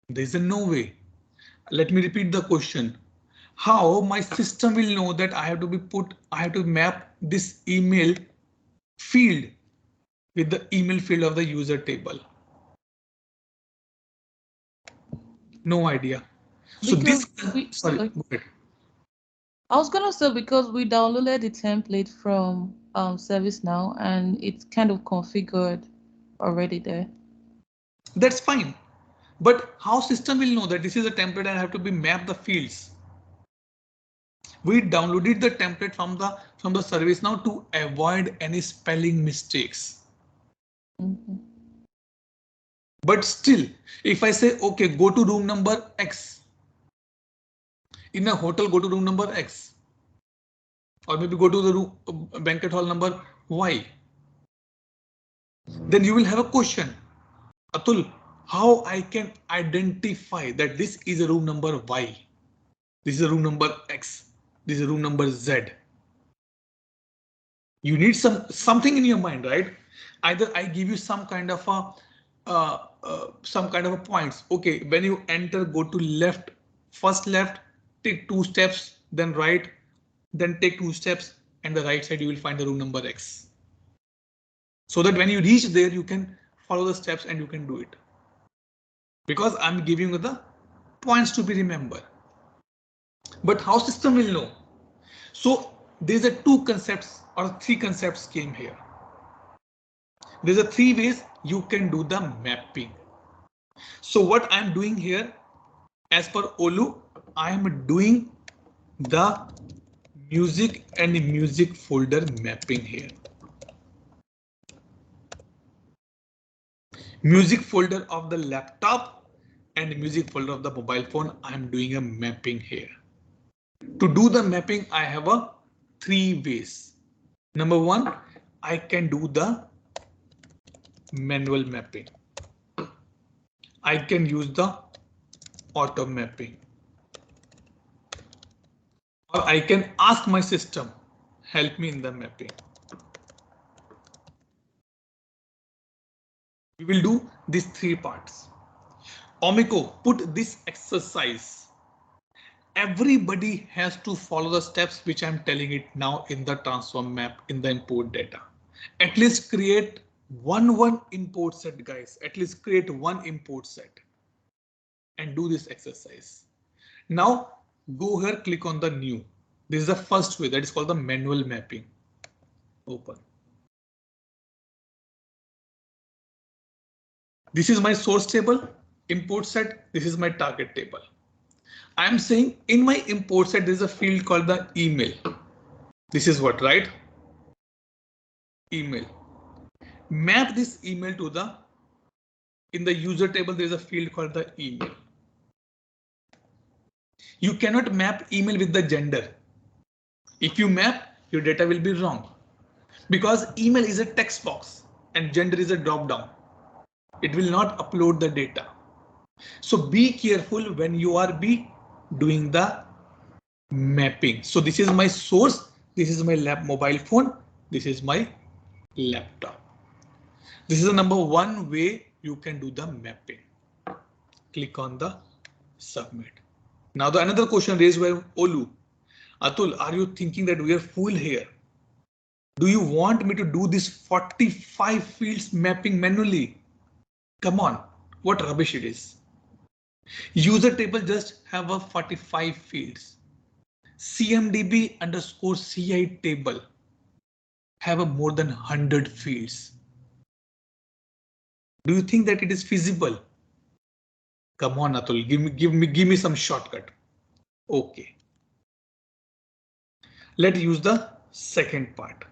There's no way. Let me repeat the question. How my system will know that I have to map this email field with the email field of the user table? No idea. So Because this, sorry, go ahead. I was gonna say because we downloaded the template from ServiceNow and it's kind of configured already there. That's fine. But how system will know that this is a template and I have to be map the fields? We downloaded the template from the ServiceNow to avoid any spelling mistakes. But still, if I say, OK, go to room number X. In a hotel, go to room number X. Or maybe go to the room, banquet hall number Y. Then you will have a question. Atul, how I can identify that this is a room number Y? This is a room number X. This is a room number Z. You need something in your mind, right? Either I give you some kind of a points. OK, when you enter, go to left, first left, take 2 steps, then right, then take 2 steps, and the right side you will find the room number X. So that when you reach there, you can follow the steps and you can do it. Because I'm giving you the points to be remembered. But how system will know? So there's a 2 concepts or 3 concepts came here. There's a 3 ways you can do the mapping. So what I'm doing here, as per Olu, I am doing the music and music folder mapping here. Music folder of the laptop and music folder of the mobile phone, I'm doing a mapping here. To do the mapping, I have a 3 ways. Number 1, I can do the manual mapping. I can use the auto mapping. Or I can ask my system, help me in the mapping. We will do these 3 parts. Omiko, put this exercise. Everybody has to follow the steps which I'm telling it now in the transform map in the import data. At least create one import set, guys. At least create 1 import set and do this exercise. Now go here, click on the new. This is the first way, that is called the manual mapping. Open. This is my source table, import set. This is my target table. I'm saying in my import set, there's a field called the email. This is what, right? Email. Map this email to the, in the user table, there's a field called the email. You cannot map email with the gender. If you map, your data will be wrong because email is a text box and gender is a drop down. It will not upload the data. So be careful when you are doing the mapping. So this is my source. This is my mobile phone. This is my laptop. This is the number 1 way you can do the mapping. Click on the submit. Now the another question raised by Olu. Atul, are you thinking that we are fool here? Do you want me to do this 45 fields mapping manually? Come on, what rubbish it is. User table just have a 45 fields. CMDB underscore CI table have a more than 100 fields. Do you think that it is feasible? Come on, Atul, give me some shortcut. Okay. Let's use the second part.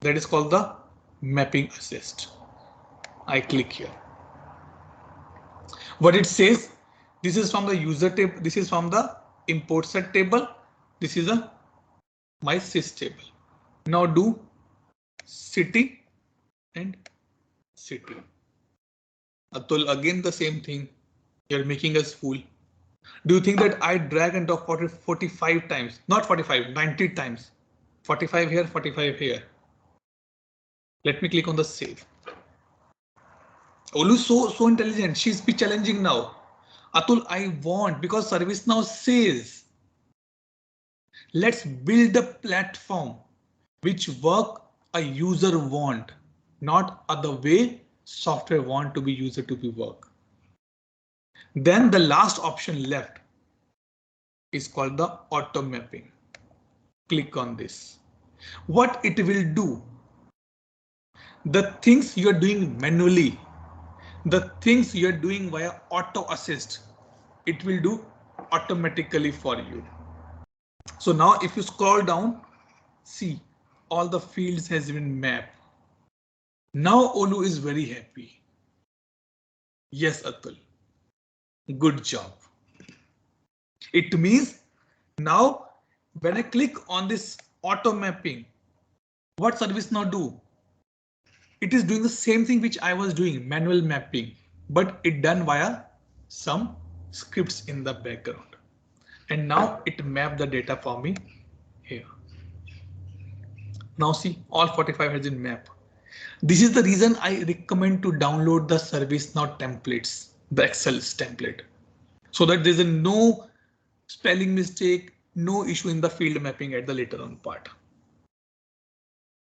That is called the mapping assist. I click here. What it says, this is from the user table, this is from the import set table, this is a my sys table. Now do city and city. Atul, again the same thing. You're making us fool. Do you think that I drag and drop 45 times? Not 45, 90 times. 45 here, 45 here. Let me click on the save. Olu so intelligent. She's be challenging now. Atul, I want, because ServiceNow says, let's build a platform which work a user want, not other way software want to be user to be work. Then the last option left is called the auto mapping. Click on this. What it will do, the things you're doing manually, the things you're doing via auto assist, it will do automatically for you. So now if you scroll down, see all the fields has been mapped. Now Olu is very happy. Yes, Atul. Good job. It means now when I click on this auto mapping, what ServiceNow do? It is doing the same thing which I was doing, manual mapping, but it done via some scripts in the background. And now it mapped the data for me here. Now see, all 45 has been mapped. This is the reason I recommend to download the ServiceNow templates, the Excel template, so that there's no spelling mistake, no issue in the field mapping at the later on part.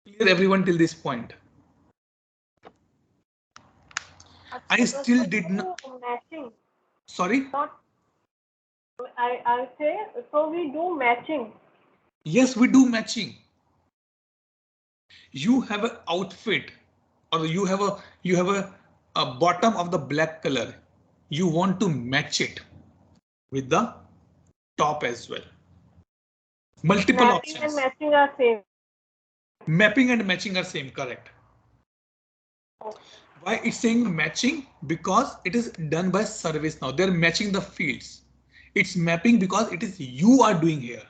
Clear everyone till this point? I still did not. Matching. Sorry? Not. I say, so we do matching. Yes, we do matching. You have an outfit, or you have a bottom of the black color. You want to match it with the top as well. Multiple Mapping options. and matching are same. Mapping and matching are same, correct. Okay. Why it's saying matching? Because it is done by ServiceNow. They're matching the fields. It's mapping because it is you are doing here.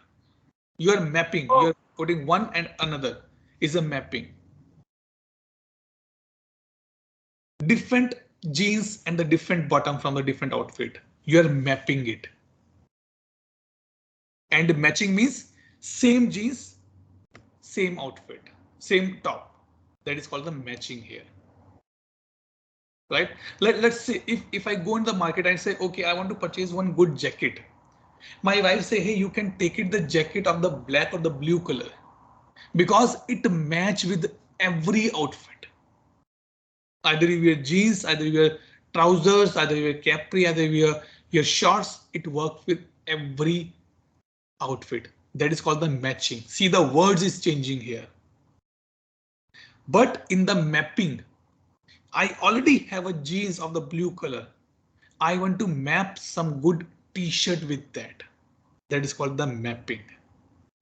You are mapping. Oh. You are putting one and another is a mapping. Different jeans and the different bottom from the different outfit. You are mapping it. And matching means same jeans, same outfit, same top. That is called the matching here. Right? Let's say if I go in the market and say, okay, I want to purchase one good jacket. My wife say, hey, you can take it the jacket of the black or the blue color because it match with every outfit. Either you wear jeans, either you wear trousers, either you wear capri, either you wear your shorts. It works with every outfit. That is called the matching. See, the words is changing here. But in the mapping, I already have a jeans of the blue color. I want to map some good t-shirt with that. That is called the mapping.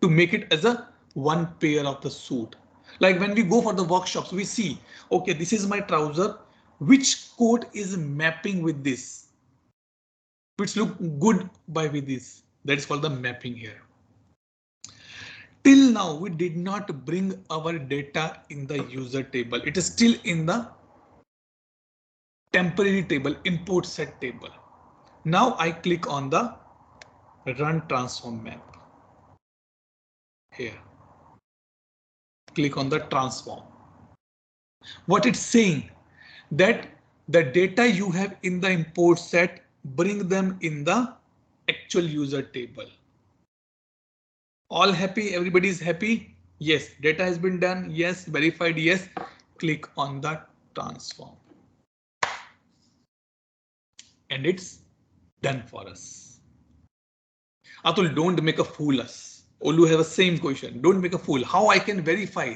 To make it as a one pair of the suit. Like when we go for the workshops, we see, okay, this is my trouser. Which coat is mapping with this? Which look good by with this? That is called the mapping here. Till now, we did not bring our data in the user table. It is still in the temporary table, import set table. Now I click on the run transform map here. Click on the transform. What it's saying that the data you have in the import set, bring them in the actual user table. All happy? Everybody is happy? Yes. Data has been done. Yes. Verified. Yes. Click on the transform. And it's done for us. Atul, don't make a fool us. Olu have the same question. Don't make a fool. How I can verify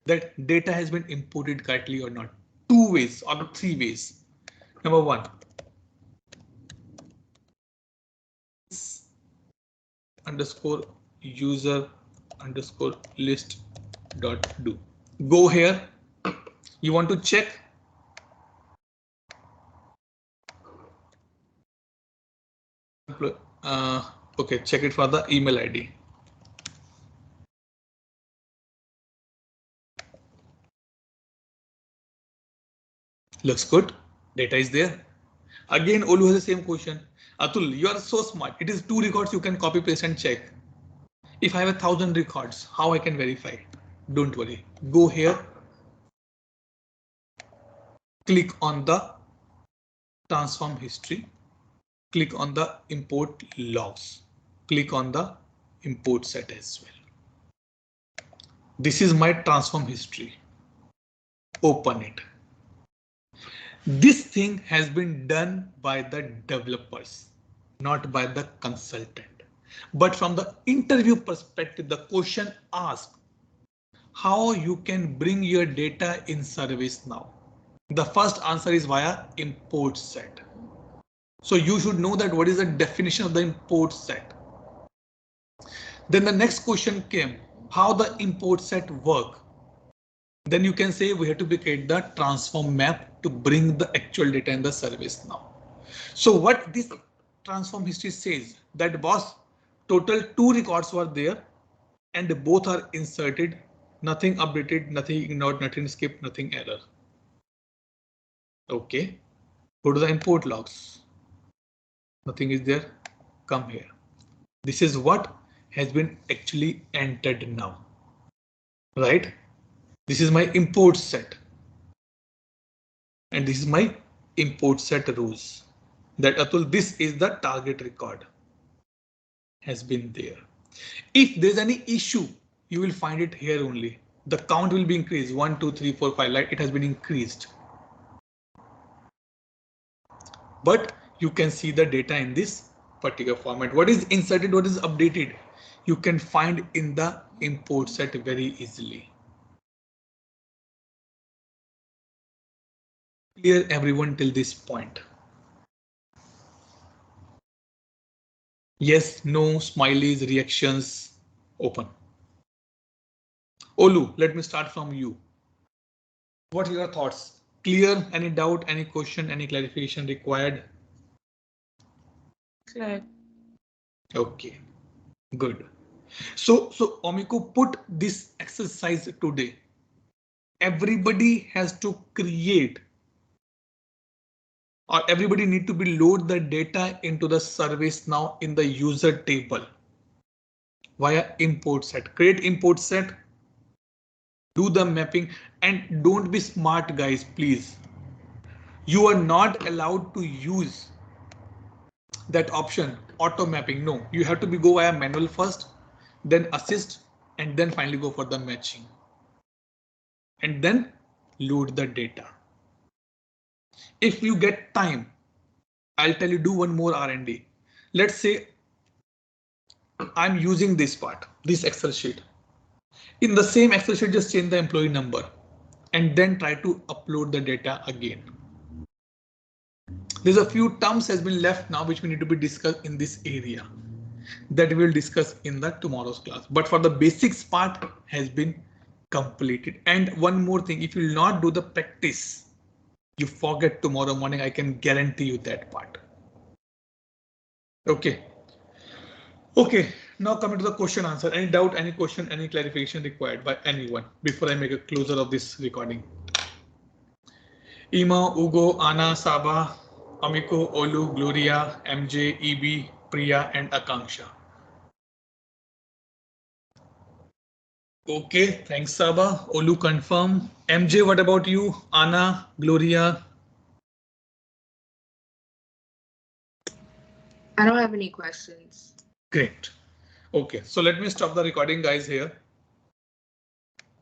that data has been imported correctly or not? 2 ways or 3 ways. Number 1. Underscore user underscore list dot do. Go here. You want to check. Okay, check it for the email ID. Looks good. Data is there. Again, Olu has the same question. Atul, you are so smart. It is 2 records you can copy paste and check. If I have 1,000 records, how I can verify? Don't worry. Go here. Click on the transform history. Click on the import logs. Click on the import set as well. This is my transform history. Open it. This thing has been done by the developers, not by the consultant. But from the interview perspective, the question asked how you can bring your data in ServiceNow. The first answer is via import set. So you should know that what is the definition of the import set. Then the next question came, how the import set work. Then you can say we have to create the transform map to bring the actual data in the ServiceNow. So what this transform history says that boss, total 2 records were there and both are inserted, nothing updated, nothing ignored, nothing skipped, nothing error. Okay, go to the import logs. Nothing is there. Come here. This is what has been actually entered now, right? This is my import set. And this is my import set rules. That Atul, this is the target record. Has been there. If there's any issue, you will find it here only. The count will be increased 1, 2, 3, 4, 5. Like it has been increased. But you can see the data in this particular format. What is inserted, what is updated, you can find in the import set very easily. Clear everyone till this point? Yes, no, smileys, reactions, open. Olu, let me start from you. What are your thoughts? Clear? Any doubt, any question, any clarification required? Clear. Okay, good. So Omiko, put this exercise today. Everybody has to create or everybody need to be load the data into the ServiceNow in the user table via import set. Create import set, do the mapping, and don't be smart guys, please. You are not allowed to use that option auto mapping. No, you have to go via manual first, then assist, and then finally go for the matching. And then load the data. If you get time, I'll tell you do one more R&D. Let's say I'm using this part, this Excel sheet. In the same Excel sheet, just change the employee number and then try to upload the data again. There's a few terms has been left now which we need to be discussed in this area that we'll discuss in the tomorrow's class. But for the basics part has been completed. And one more thing, if you will not do the practice, you forget tomorrow morning, I can guarantee you that part. Okay. Okay, now coming to the question answer. Any doubt, any question, any clarification required by anyone before I make a closer of this recording? Ima, Ugo, Anna, Saba, Amiko, Olu, Gloria, MJ, EB, Priya, and Akanksha. Okay, thanks Saba. Olu confirm. MJ, what about you? Anna, Gloria? I don't have any questions. Great. Okay, so let me stop the recording guys here.